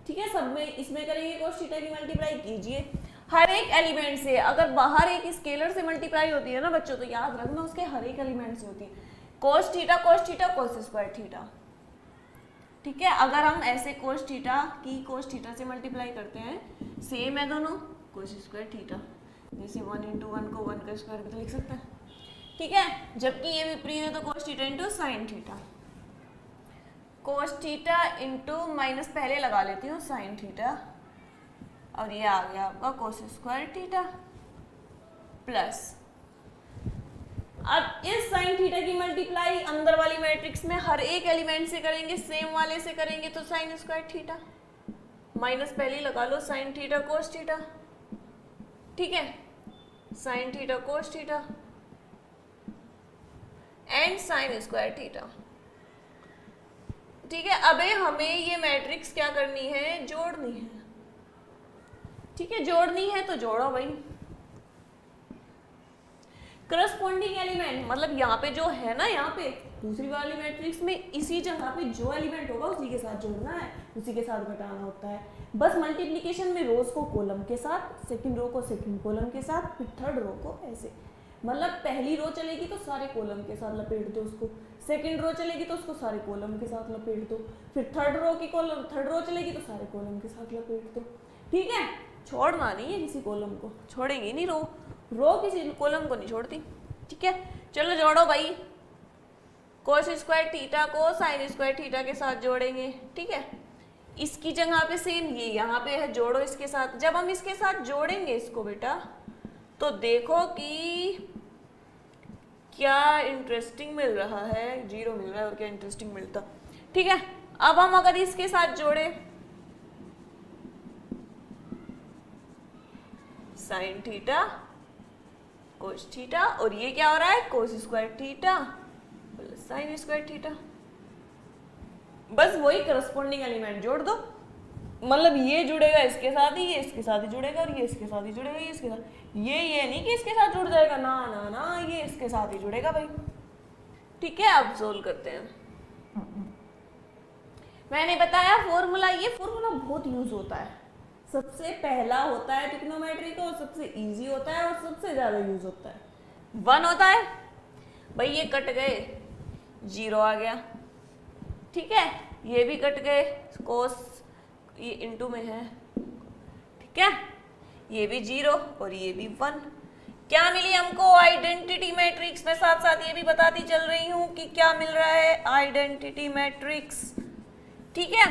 S1: ठीक है, सब में इसमें करेंगे, कोस थीटा की मल्टीप्लाई कीजिए हर एक एलिमेंट से। अगर बाहर एक स्केलर से मल्टीप्लाई होती है ना बच्चों, तो याद रखना उसके हर एक एलिमेंट से होती है cos theta cos square theta. ठीक है, अगर हम ऐसे कोस थीटा से मल्टीप्लाई करते हैं, सेम है दोनों, कोस स्क्वायर थीटा, जैसे 1 इंटू 1 को 1 का स्क्वायर भी तो लिख सकते हैं। ठीक है, जबकि ये विपरीत है तो cos theta into sine theta, cos theta into minus पहले लगा लेती हूँ साइन थीटा, और ये आ गया आपका कोस स्क्वायर थीटा प्लस। अब इस साइन थीटा की मल्टीप्लाई अंदर वाली मैट्रिक्स में हर एक एलिमेंट से करेंगे, सेम वाले से करेंगे, तो साइन स्क्वायर थीटा, माइनस पहले लगा लो साइन थीटा कोस थीटा। ठीक है, sine theta cos theta and sine square theta. ठीक है, अब हमें ये मैट्रिक्स क्या करनी है, जोड़नी है। ठीक है, जोड़नी है तो जोड़ो भाई। करस्पॉन्डिंग एलिमेंट मतलब यहाँ पे जो है ना, यहाँ पे दूसरी वाली मैट्रिक्स में इसी जगह पे जो एलिमेंट होगा उसी के साथ जोड़ना है, उसी के साथ घटाना होता है। बस मल्टीप्लिकेशन में रोज को कॉलम के साथ, सेकंड रो को सेकंड कॉलम के साथ, फिर थर्ड रो को ऐसे, मतलब पहली रो चलेगी तो सारे कॉलम के साथ लपेट दो उसको, सेकंड रो चलेगी तो उसको सारे कॉलम के साथ लपेट दो, फिर थर्ड रो चलेगी तो सारे कॉलम के साथ लपेट दो। ठीक है, छोड़ना नहीं है किसी कॉलम को, छोड़ेंगे नहीं, रो किसी कॉलम को नहीं छोड़ती। ठीक है, चलो जोड़ो भाई, कोस स्क्वायर थीटा को साइन स्क्वायर थीटा के साथ जोड़ेंगे। ठीक है, इसकी जगह पे सेम ये यहाँ पे है, जोड़ो इसके साथ। जब हम इसके साथ जोड़ेंगे इसको बेटा, तो देखो कि क्या इंटरेस्टिंग मिल रहा है, 0 मिल रहा है, और क्या इंटरेस्टिंग मिलता। ठीक है, अब हम अगर इसके साथ जोड़े साइन थीटा कोस थीटा, और ये क्या हो रहा है, cos square theta plus sine square theta. बस वही करस्पॉन्डिंग एलिमेंट जोड़ दो, मतलब ये जुड़ेगा इसके साथ ही, ये इसके साथ ही जुड़ेगा, और ये इसके साथ ही जुड़ेगा, ये इसके साथ। ये नहीं कि इसके साथ जुड़ जाएगा, ना ना ना, ये इसके साथ ही जुड़ेगा भाई। ठीक है, अब सोल्व करते हैं। मैंने बताया फॉर्मूला, ये फॉर्मूला बहुत यूज होता है, सबसे पहला होता है ट्रिग्नोमेट्री का, और सबसे इजी होता है, और सबसे ज्यादा यूज होता है। 1 होता है भाई, ये कट गए, 0 आ गया। ठीक है, ये भी कट गए, कोस ये इनटू में है। ठीक है, ये भी 0 और ये भी 1। क्या मिली हमको, आइडेंटिटी मैट्रिक्स। मैं साथ साथ ये भी बताती चल रही हूं कि क्या मिल रहा है, आइडेंटिटी मैट्रिक्स। ठीक है,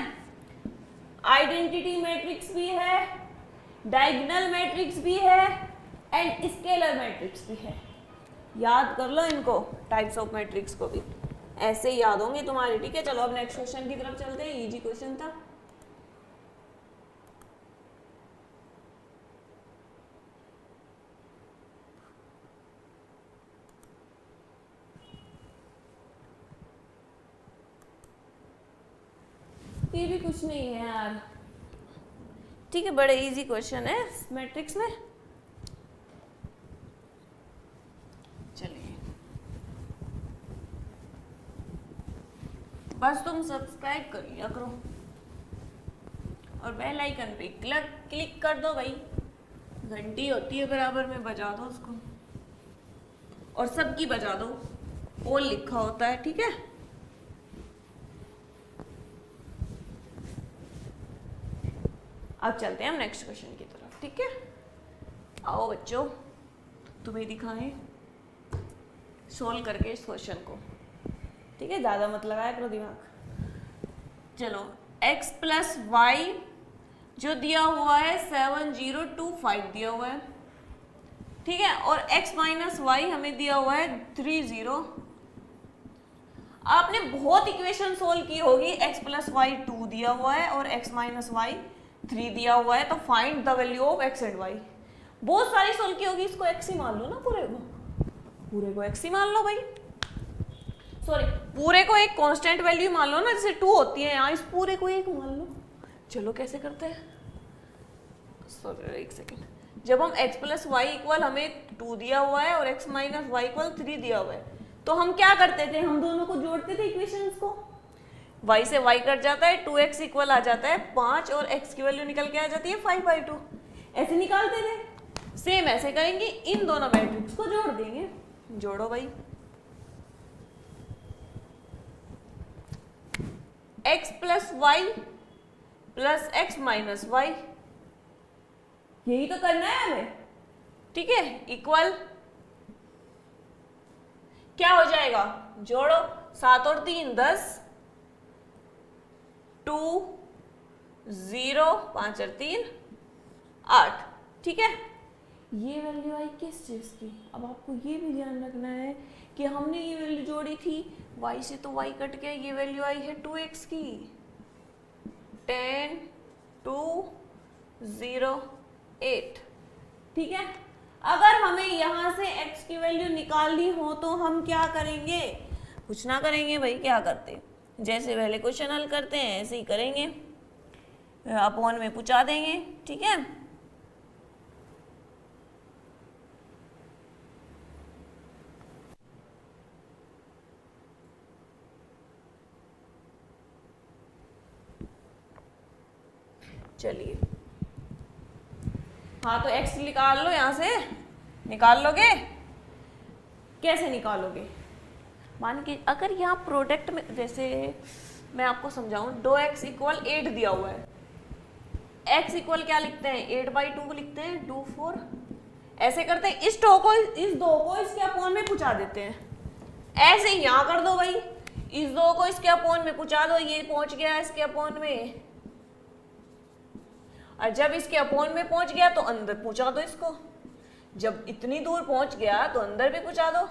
S1: आइडेंटिटी मैट्रिक्स भी है, डायगोनल मैट्रिक्स भी है, एंड स्केलर मैट्रिक्स भी है। याद कर लो इनको, टाइप्स ऑफ मैट्रिक्स को भी ऐसे ही याद होंगे तुम्हारे। ठीक है, चलो अब नेक्स्ट क्वेश्चन की तरफ चलते हैं, इजी क्वेश्चन था। ये भी कुछ नहीं है यार। ठीक है, बड़े इजी क्वेश्चन है मैट्रिक्स में। चलिए, बस तुम सब्सक्राइब कर लिया करो और बेल आइकन पे क्लिक कर दो भाई, घंटी होती है बराबर में, बजा दो उसको, और सबकी बजा दो, ऑल लिखा होता है। ठीक है, अब चलते हैं हम नेक्स्ट क्वेश्चन की तरफ। ठीक है, आओ बच्चों, तुम्हें दिखाएं सोल्व करके इस क्वेश्चन को। ठीक है, ज़्यादा मत लगाया करो दिमाग। चलो, x प्लस वाई जो दिया हुआ है 7025 दिया हुआ है। ठीक है, और x माइनस वाई हमें दिया हुआ है 30। आपने बहुत इक्वेशन सोल्व की होगी, x प्लस वाई 2 दिया हुआ है और x माइनस वाई 3 दिया हुआ है, तो find the value of x and y। बहुत सारी सोल्व की होगी, इसको x ही मान लो ना, पूरे को x ही मान लो भाई। सॉरी, पूरे को एक कांस्टेंट वैल्यू मान लो ना, जैसे 2 होती है यहाँ, इस पूरे को 1 मान लो। चलो कैसे करते हैं, सॉरी एक सेकेंड। जब हम x प्लस वाई इक्वल हमें 2 दिया हुआ है और x माइनस वाई इक्वल 3 दिया हुआ है, तो हम क्या करते थे, हम दोनों को जोड़ते थे इक्वेशंस को। y से y कट जाता है, 2x इक्वल आ जाता है 5, और x की वैल्यू निकल के आ जाती है 5/2। ऐसे निकालते थे। सेम ऐसे करेंगे, इन दोनों मैट्रिक्स को जोड़ देंगे। जोड़ो भाई, x plus Y plus x minus Y, यही तो करना है हमें। ठीक है, इक्वल क्या हो जाएगा, जोड़ो, 7 और 3 10, 2 0, 5 और 3 8। ठीक है, ये वैल्यू आई किस चीज की। अब आपको ये भी ध्यान रखना है कि हमने ये वैल्यू जोड़ी थी, y से तो y कट गया, ये वैल्यू आई है 2x की। 10 2 0 8। ठीक है, अगर हमें यहाँ से x की वैल्यू निकालनी हो तो हम क्या करेंगे, कुछ ना करेंगे भाई, क्या करते, जैसे पहले क्वेश्चन हल करते हैं ऐसे ही करेंगे, अपॉन में पूछा देंगे। ठीक है, चलिए, हाँ तो x निकाल लो, यहाँ से निकाल लोगे, कैसे निकालोगे, मान के अगर यहाँ प्रोडक्ट में, जैसे मैं आपको समझाऊं, 2x इक्वल 8 दिया हुआ है, x इक्वल क्या लिखते हैं, 8/2 को लिखते हैं, 2 4। ऐसे करते हैं, इस 2 को इसके अपॉन में पूछा देते हैं। ऐसे ही यहाँ कर दो भाई, इस 2 को इसके अपॉन में पूछा दो, ये पहुंच गया इसके अपॉन में, और जब इसके अपोन में पहुंच गया तो अंदर पहुंचा दो इसको, जब इतनी दूर पहुंच गया तो अंदर भी पहुंचा दो।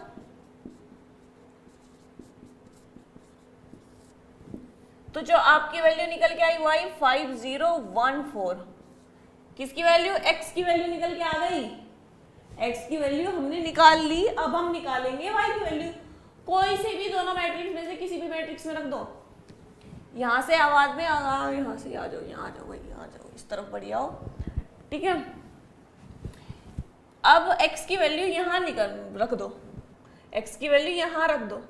S1: तो जो आपकी वैल्यू निकल के आई वो आई 5014। किसकी वैल्यू? x की वैल्यू निकल के आ गई। x की वैल्यू हमने निकाल ली। अब हम निकालेंगे y की वैल्यू। कोई से भी दोनों मैट्रिक्स में से किसी भी मैट्रिक्स में रख दो। यहां से आवाज में यहां से आ जाओ, यहाँ आ जाओ भाई, यहाँ आ जाओ, इस तरफ बढ़ आओ, ठीक है। अब x की वैल्यू यहाँ रख दो, x की वैल्यू यहाँ रख दो,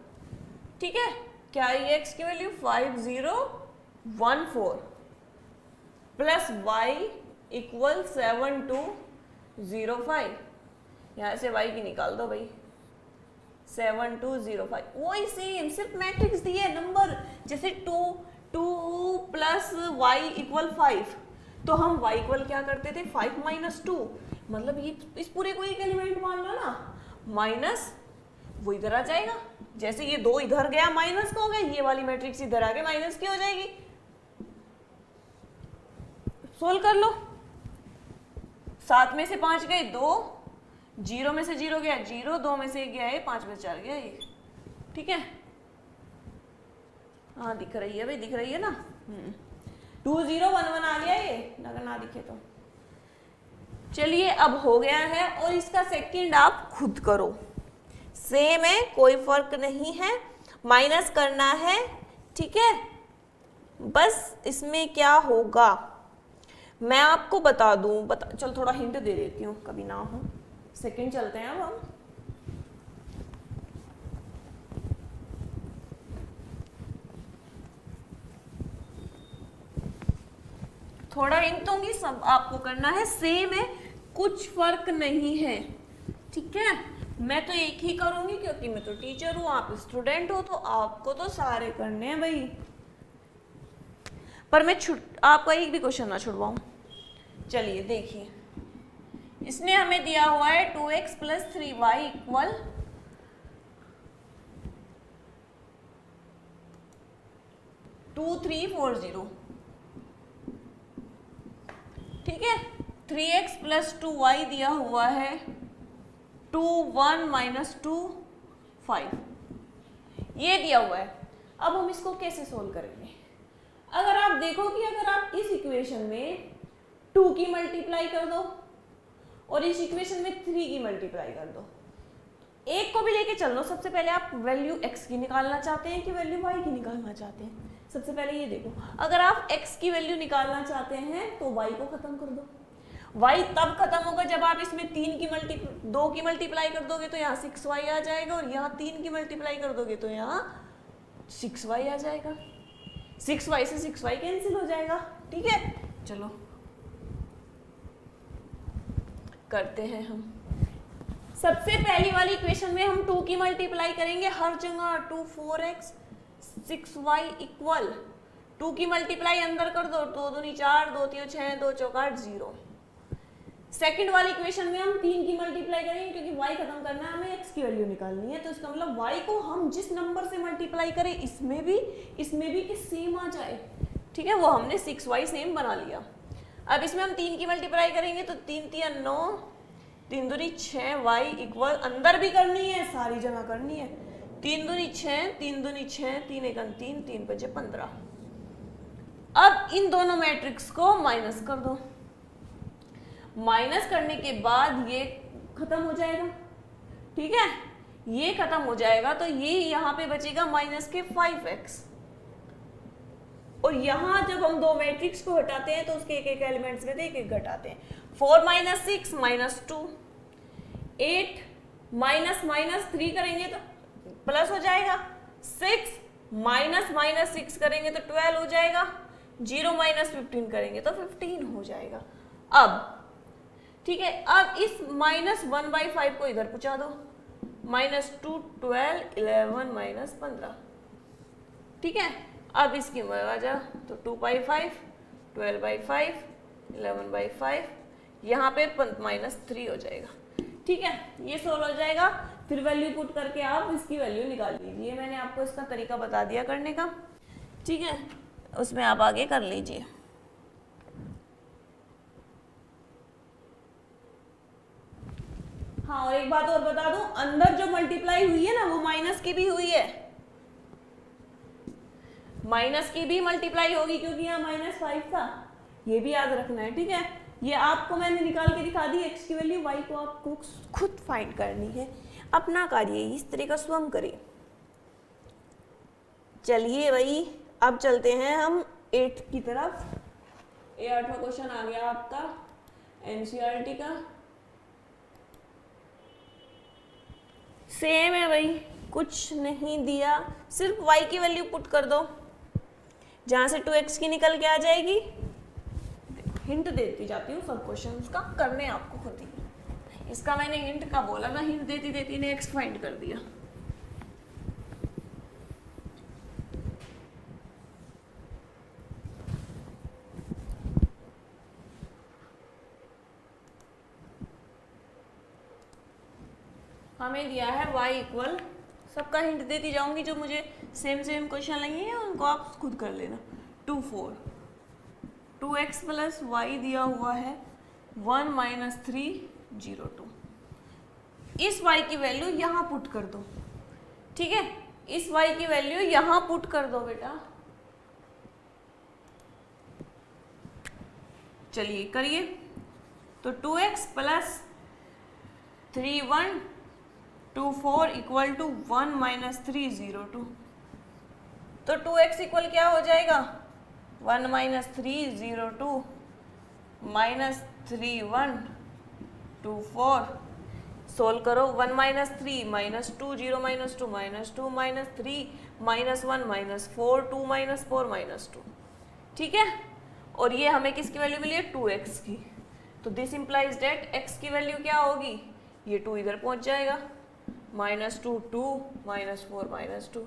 S1: ठीक है। क्या है x की वैल्यू? 5014 plus y equal 7205। यहाँ से y की निकाल दो भाई, 7205। वही सेम, सिर्फ मैट्रिक्स दिए नंबर, जैसे 2 प्लस y इक्वल 5, तो हम y इक्वल क्या करते थे? 5 माइनस 2, मतलब ये इस पूरे को एक एलिमेंट मान लो ना, माइनस वो इधर आ जाएगा। जैसे ये 2 इधर गया माइनस का हो गया, ये वाली मैट्रिक्स इधर आके माइनस की हो जाएगी। सोल्व कर लो। 7 में से 5 गए 2, 0 में से 0 गया 0, 2 में से 1 गया है 5 में 4 गया 1, ठीक है। हाँ दिख रही है भाई, दिख रही है ना। 2011 आ गया ये, अगर ना दिखे तो। चलिए अब हो गया है, और इसका सेकंड आप खुद करो, सेम है, कोई फर्क नहीं है, माइनस करना है, ठीक है। बस इसमें क्या होगा मैं आपको बता दूं, चल थोड़ा हिंट दे देती हूँ, कभी ना हो। सेकंड चलते हैं अब हम। थोड़ा हिंट दूंगी, सब आपको करना है, सेम है, कुछ फर्क नहीं है, ठीक है। मैं तो एक ही करूंगी क्योंकि मैं तो टीचर हूं, आप स्टूडेंट हो, तो आपको तो सारे करने हैं भाई। पर मैं आपका एक भी क्वेश्चन ना छुड़वाऊं। चलिए देखिए, इसने हमें दिया हुआ है 2x प्लस 3y इक्वल 2340, ठीक है। 3x प्लस 2y दिया हुआ है 2 1 माइनस 2 5, ये दिया हुआ है। अब हम इसको कैसे सोल्व करेंगे? अगर आप देखो कि अगर आप इस इक्वेशन में 2 की मल्टीप्लाई कर दो और इस इक्वेशन में 3 की मल्टीप्लाई कर दो, एक को भी लेके चल लो। सबसे पहले आप वैल्यू x की निकालना चाहते हैं कि वैल्यू y की निकालना चाहते हैं? सबसे पहले ये देखो, अगर आप x की वैल्यू निकालना चाहते हैं तो y को खत्म कर दो। y तब खत्म होगा जब आप इसमें 2 की मल्टीप्लाई कर दोगे तो यहाँ 6y आ जाएगा, और यहाँ 3 की मल्टीप्लाई कर दोगे तो यहाँ 6y आ जाएगा। 6y से 6y कैंसिल हो जाएगा, ठीक है। चलो करते हैं हम। सबसे पहली वाली इक्वेशन में हम 2 की मल्टीप्लाई करेंगे हर जगह, 2 4x 6y इक्वल 2 की मल्टीप्लाई अंदर कर दो, 2 दूनी 4, 2 3 6, 2 चौका 8 0। सेकंड वाली इक्वेशन में हम 3 की मल्टीप्लाई करेंगे क्योंकि y खत्म करना है, हमें x की वैल्यू निकालनी है, तो इसका मतलब y को हम जिस नंबर से मल्टीप्लाई करें इसमें भी कि सेम आ जाए, ठीक है। वो हमने 6y सेम बना लिया। अब इसमें हम 3 की मल्टीप्लाई करेंगे तो 3 3 9, 3 दूनी 6y इक्वल, अंदर भी करनी है, सारी जगह करनी है, 3 दूनी 6, 3 दूनी 6, 3 1 3, 3 5 15। अब इन दोनों मैट्रिक्स को माइनस कर दो। माइनस करने के बाद ये खत्म हो जाएगा, ठीक है। ये खत्म हो जाएगा तो ये यहाँ पे बचेगा माइनस के 5x, और यहाँ जब हम दो मैट्रिक्स को हटाते हैं तो उसके एक एक एलिमेंट्स में एक एक घटाते हैं। 4 माइनस 6 माइनस 2, 8 माइनस माइनस 3 करेंगे तो प्लस हो जाएगा, 6 माइनस माइनस 6 करेंगे तो 12 हो जाएगा, 0 माइनस 15 करेंगे तो 15 हो जाएगा। अब ठीक है, अब इस माइनस 1/5 को इधर पहुंचा दो, माइनस 2 12 11 माइनस 15, ठीक है। अब इसकी आ जा तो 2/5 12/5 11/5, यहाँ पे माइनस 3 हो जाएगा, ठीक है। ये सोल्व हो जाएगा। फिर वैल्यू पुट करके आप इसकी वैल्यू निकाल लीजिए। मैंने आपको इसका तरीका बता दिया करने का, ठीक है, उसमें आप आगे कर लीजिए। हाँ, और एक बात और बता दूं, अंदर जो मल्टीप्लाई हुई है ना वो माइनस की भी हुई है, माइनस की भी मल्टीप्लाई होगी क्योंकि यहाँ -5 था, ये भी याद रखना है। ठीक है, ये आपको मैंने निकाल के दिखा दी एक्स की वैल्यू, वाई को आपको खुद फाइंड करनी है। अपना कार्य इस तरह का स्वयं करें। चलिए भाई, अब चलते हैं हम 8 की तरफ। ये 8वां क्वेश्चन आ गया आपका एनसीईआरटी का। सेम है भाई, कुछ नहीं दिया, सिर्फ y की वैल्यू पुट कर दो, जहां से 2x की निकल के आ जाएगी। हिंट देती जाती हूँ सब क्वेश्चंस का, करने आपको खुद ही। इसका मैंने हिंट का बोला ना, हिंट देती देती ने x फाइंड कर दिया। हमें दिया है y इक्वल, सबका हिंट देती जाऊंगी, जो मुझे सेम क्वेश्चन लगे हैं उनको आप खुद कर लेना। 2 4 2x प्लस वाई दिया हुआ है 1 - 3 0 2। इस y की वैल्यू यहाँ पुट कर दो। ठीक है, इस y की वैल्यू यहाँ पुट कर दो बेटा। चलिए करिए। तो 2x प्लस 3 1 2 4 इक्वल टू 1 - 3 0 2। तो 2x इक्वल क्या हो जाएगा? 1 - 3 0 2 -3 1 2 4। सोल्व करो। 1 - 3 -2 0 - 2 -2 -3 -1 -4 2 -4 -2। ठीक है, और ये हमें किसकी वैल्यू मिली है? 2x की। तो दिस इंप्लाइज डेट x की वैल्यू क्या होगी? ये 2 इधर पहुंच जाएगा, -2 2 -4 -2,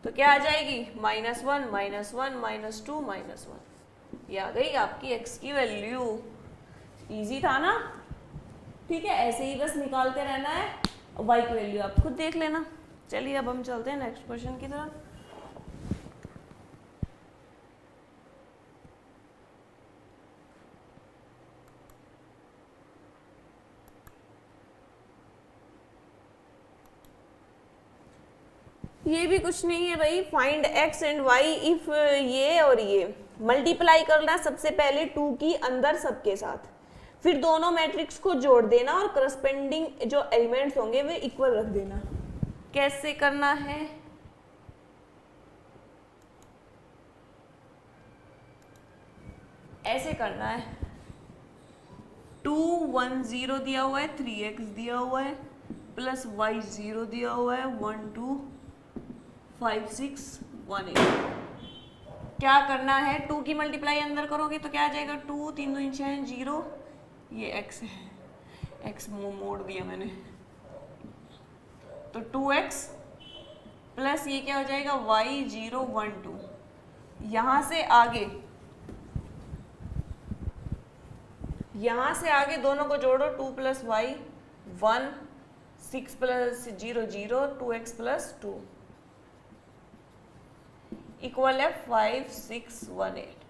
S1: तो क्या आ जाएगी? -1 -1 -2 -1। ये आ गई आपकी x की वैल्यू। इजी था ना? ठीक है, ऐसे ही बस निकालते रहना है, y की वैल्यू आप खुद देख लेना। चलिए अब हम चलते हैं नेक्स्ट क्वेश्चन की तरफ। ये भी कुछ नहीं है भाई, find x and y if ये और ये मल्टीप्लाई करना सबसे पहले 2 की अंदर सबके साथ, फिर दोनों मैट्रिक्स को जोड़ देना और करस्पेंडिंग जो एलिमेंट्स होंगे वे इक्वल रख देना। कैसे करना है? ऐसे करना है। 2 1 0 दिया हुआ है, 3x दिया हुआ है, प्लस y 0 दिया हुआ है, 1 2 5 6 1 8। क्या करना है? 2 की मल्टीप्लाई अंदर करोगे तो क्या आ जाएगा? 2 3 2 6 0, ये x है, x मोड़ दिया मैंने, तो 2x प्लस ये क्या हो जाएगा? y 0 1 2। यहां से आगे दोनों को जोड़ो, 2 + y 1 6 + 0 0 2x + 2 इक्वल है 5 6 1 8।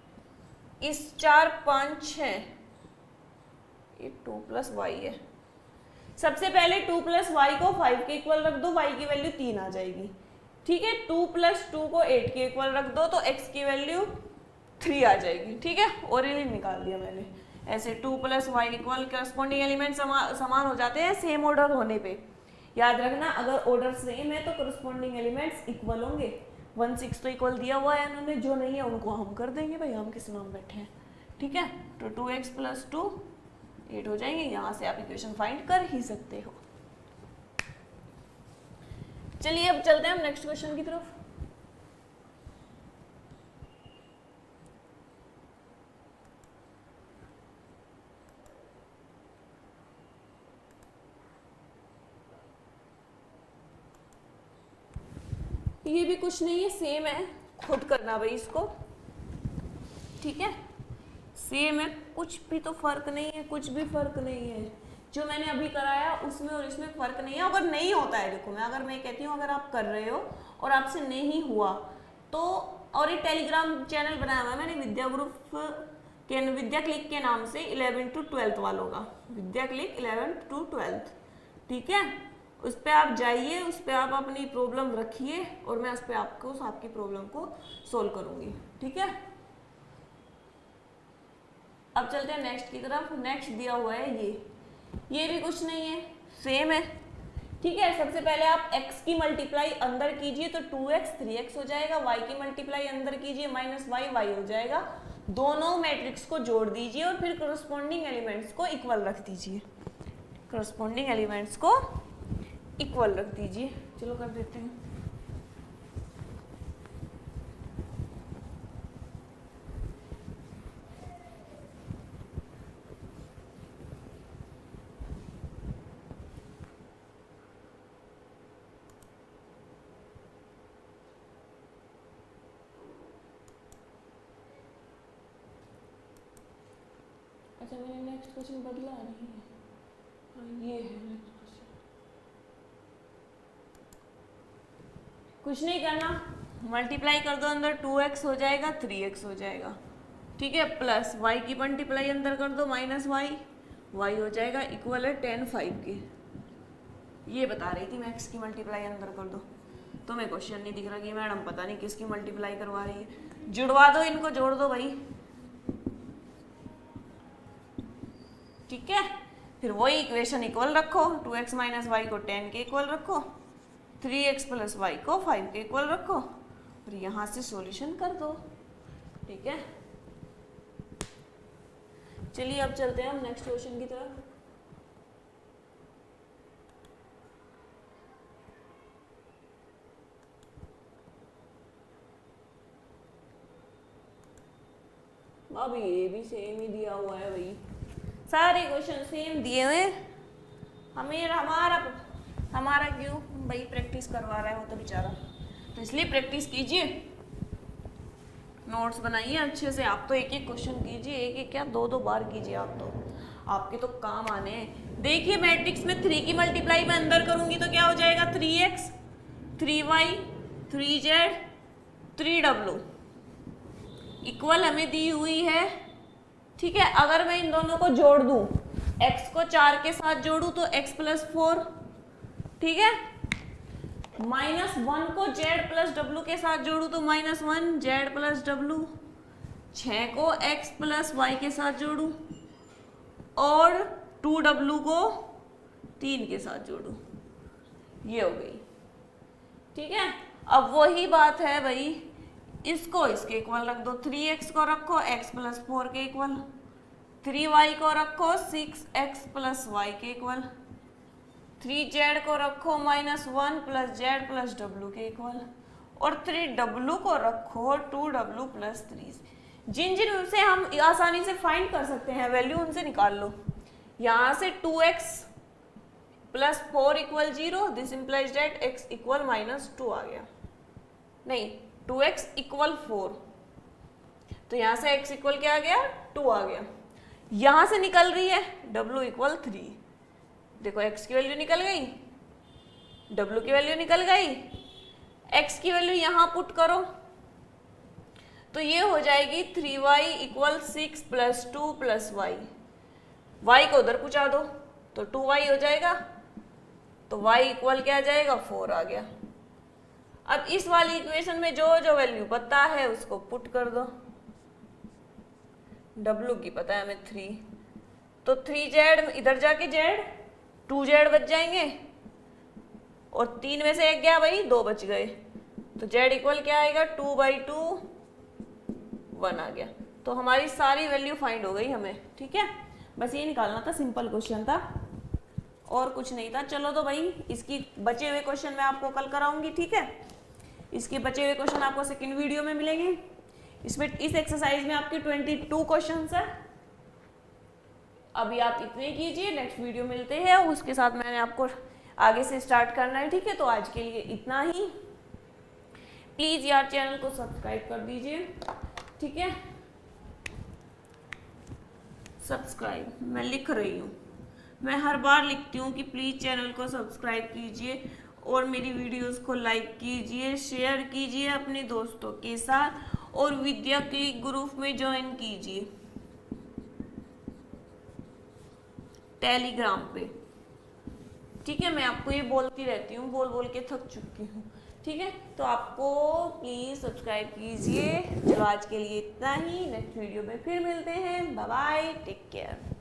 S1: इस 4 5 6 ये 2 + y है। सबसे पहले 2 + y को 5 के इक्वल रख दो, y की वैल्यू 3 आ जाएगी। ठीक है, 2 + 2 को 8 के इक्वल रख दो तो x की वैल्यू 3 आ जाएगी। ठीक है, ओरिजिन निकाल दिया मैंने। ऐसे 2 + y इक्वल करस्पॉन्डिंग एलिमेंट समान हो जाते हैं सेम ऑर्डर होने पे। याद रखना, अगर ऑर्डर सेम है तो करस्पॉन्डिंग एलिमेंट्स इक्वल होंगे। 1 6 तो इक्वल दिया हुआ है उन्होंने, जो नहीं है उनको हम कर देंगे भाई, हम किस नाम बैठे हैं। ठीक है, तो 2x + 2 8 हो जाएंगे। यहाँ से आप इक्वेशन फाइंड कर ही सकते हो। चलिए अब चलते हैं हम नेक्स्ट क्वेश्चन की तरफ। ये भी कुछ नहीं है, सेम है, खुद करना भाई इसको। ठीक है, सेम है, कुछ भी तो फर्क नहीं है, कुछ भी फर्क नहीं है। जो मैंने अभी कराया उसमें और इसमें फर्क नहीं है। अगर नहीं होता है, देखो अगर मैं कहती हूँ अगर आप कर रहे हो और आपसे नहीं हुआ तो, और एक टेलीग्राम चैनल बनाया हुआ है मैंने विद्या ग्रुप के, विद्या क्लिक के नाम से 11th to 12th वालों का, विद्या क्लिक 11th to 12th। ठीक है, उस पर आप जाइए, उस पर आप अपनी प्रॉब्लम रखिए और मैं उस पर आपकी प्रॉब्लम को सोल्व करूंगी। ठीक है, अब चलते हैं नेक्स्ट की तरफ। नेक्स्ट दिया हुआ है ये भी कुछ नहीं है, सेम है। ठीक है, सबसे पहले आप x की मल्टीप्लाई अंदर कीजिए तो 2x 3x हो जाएगा, y की मल्टीप्लाई अंदर कीजिए माइनस y y हो जाएगा। दोनों मैट्रिक्स को जोड़ दीजिए और फिर करस्पॉन्डिंग एलिमेंट्स को इक्वल रख दीजिए, करस्पॉन्डिंग एलिमेंट्स को इक्वल रख दीजिए। चलो कर देते हैं। अच्छा, मैंने नेक्स्ट क्वेश्चन बदला नहीं है, हाँ ये है नेक्स्ट क्वेश्चन। कुछ नहीं करना, मल्टीप्लाई कर दो अंदर, 2x हो जाएगा 3x हो जाएगा। ठीक है, प्लस y की मल्टीप्लाई अंदर कर दो माइनस y हो जाएगा, इक्वल है 10 5 के। ये बता रही थी मैं x की मल्टीप्लाई अंदर कर दो। तुम्हें क्वेश्चन नहीं दिख रहा कि मैडम पता नहीं किसकी मल्टीप्लाई करवा रही है। जुड़वा दो इनको, जोड़ दो भाई। ठीक है, फिर वही इक्वेशन इक्वल रखो, 2x माइनस वाई को 10 के इक्वल रखो, 3x प्लस वाई को 5 के इक्वल रखो और यहां से सॉल्यूशन कर दो। ठीक है, चलिए अब चलते हैं हम नेक्स्ट क्वेश्चन की तरफ। अब ये भी सेम ही दिया हुआ है भाई, सारे क्वेश्चन सेम दिए हुए। हमारा क्यों भाई प्रैक्टिस करवा रहा है वो तो बेचारा, तो इसलिए प्रैक्टिस कीजिए, नोट्स बनाइए अच्छे से। आप तो एक एक क्वेश्चन कीजिए, एक एक क्या 2 बार कीजिए, आप तो आपके तो काम आने हैं। देखिए मैट्रिक्स में 3 की मल्टीप्लाई मैं अंदर करूंगी तो क्या हो जाएगा, 3x 3y 3z 3w equal हमें दी हुई है। ठीक है, अगर मैं इन दोनों को जोड़ दूं, x को 4 के साथ जोड़ूं तो x प्लस 4, ठीक है, -1 को z प्लस w के साथ जोड़ूं तो -1 z प्लस w, 6 को x प्लस y के साथ जोड़ूं और 2w को 3 के साथ जोड़ूं, ये हो गई। ठीक है, अब वही बात है भाई, इसको इसके इक्वल रख दो, 3x को रखो x प्लस 4 के इक्वल, 3y को रखो 6x प्लस y के इक्वल, 3z को रखो -1 प्लस z प्लस w के इक्वल और 3w को रखो 2w प्लस 3। जिन से हम आसानी से फाइंड कर सकते हैं वैल्यू उनसे निकाल लो। यहाँ से 2x plus 4 equal 0, this implies that x equal -2 आ गया, नहीं 2x इक्वल 4, तो यहाँ से x इक्वल क्या आ गया, 2 आ गया। यहाँ से निकल रही है w इक्वल 3, देखो x की वैल्यू निकल गई, w की वैल्यू निकल गई, x की वैल्यू यहाँ पुट करो तो ये हो जाएगी 3y equal 6 plus 2 plus y, y को उधर पहुँचा दो तो 2y हो जाएगा, तो y इक्वल क्या आ जाएगा, 4 आ गया। अब इस वाली इक्वेशन में जो जो वैल्यू पता है उसको पुट कर दो, w की पता है हमें 3, तो 3z इधर जाके z 2z बच जाएंगे और 3 में से एक गया भाई, 2 बच गए, तो z इक्वल क्या आएगा, 2/2 1 आ गया। तो हमारी सारी वैल्यू फाइंड हो गई हमें। ठीक है, बस ये निकालना था, सिंपल क्वेश्चन था और कुछ नहीं था। चलो तो भाई इसकी बचे हुए क्वेश्चन मैं आपको कल कराऊंगी। ठीक है, इसके बचे हुए क्वेश्चन आपको सेकंड वीडियो में मिलेंगे। इसमें इस एक्सरसाइज में आपके 22 क्वेश्चंस है। अभी आप इतने कीजिए, नेक्स्ट वीडियो मिलते हैं, उसके साथ मैंने आपको आगे से स्टार्ट करना है। ठीक है, तो आज के लिए इतना ही। प्लीज यार चैनल को सब्सक्राइब कर दीजिए। ठीक है, सब्सक्राइब मैं लिख रही हूँ, मैं हर बार लिखती हूँ कि प्लीज चैनल को सब्सक्राइब कीजिए और मेरी वीडियोस को लाइक कीजिए, शेयर कीजिए अपने दोस्तों के साथ और विद्या क्लिक ग्रुप में ज्वाइन कीजिए टेलीग्राम पे। ठीक है, मैं आपको ये बोलती रहती हूँ, बोल बोल के थक चुकी हूँ। ठीक है, तो आपको प्लीज़ सब्सक्राइब कीजिए। चलो आज के लिए इतना ही, नेक्स्ट वीडियो में फिर मिलते हैं। Bye bye, take care.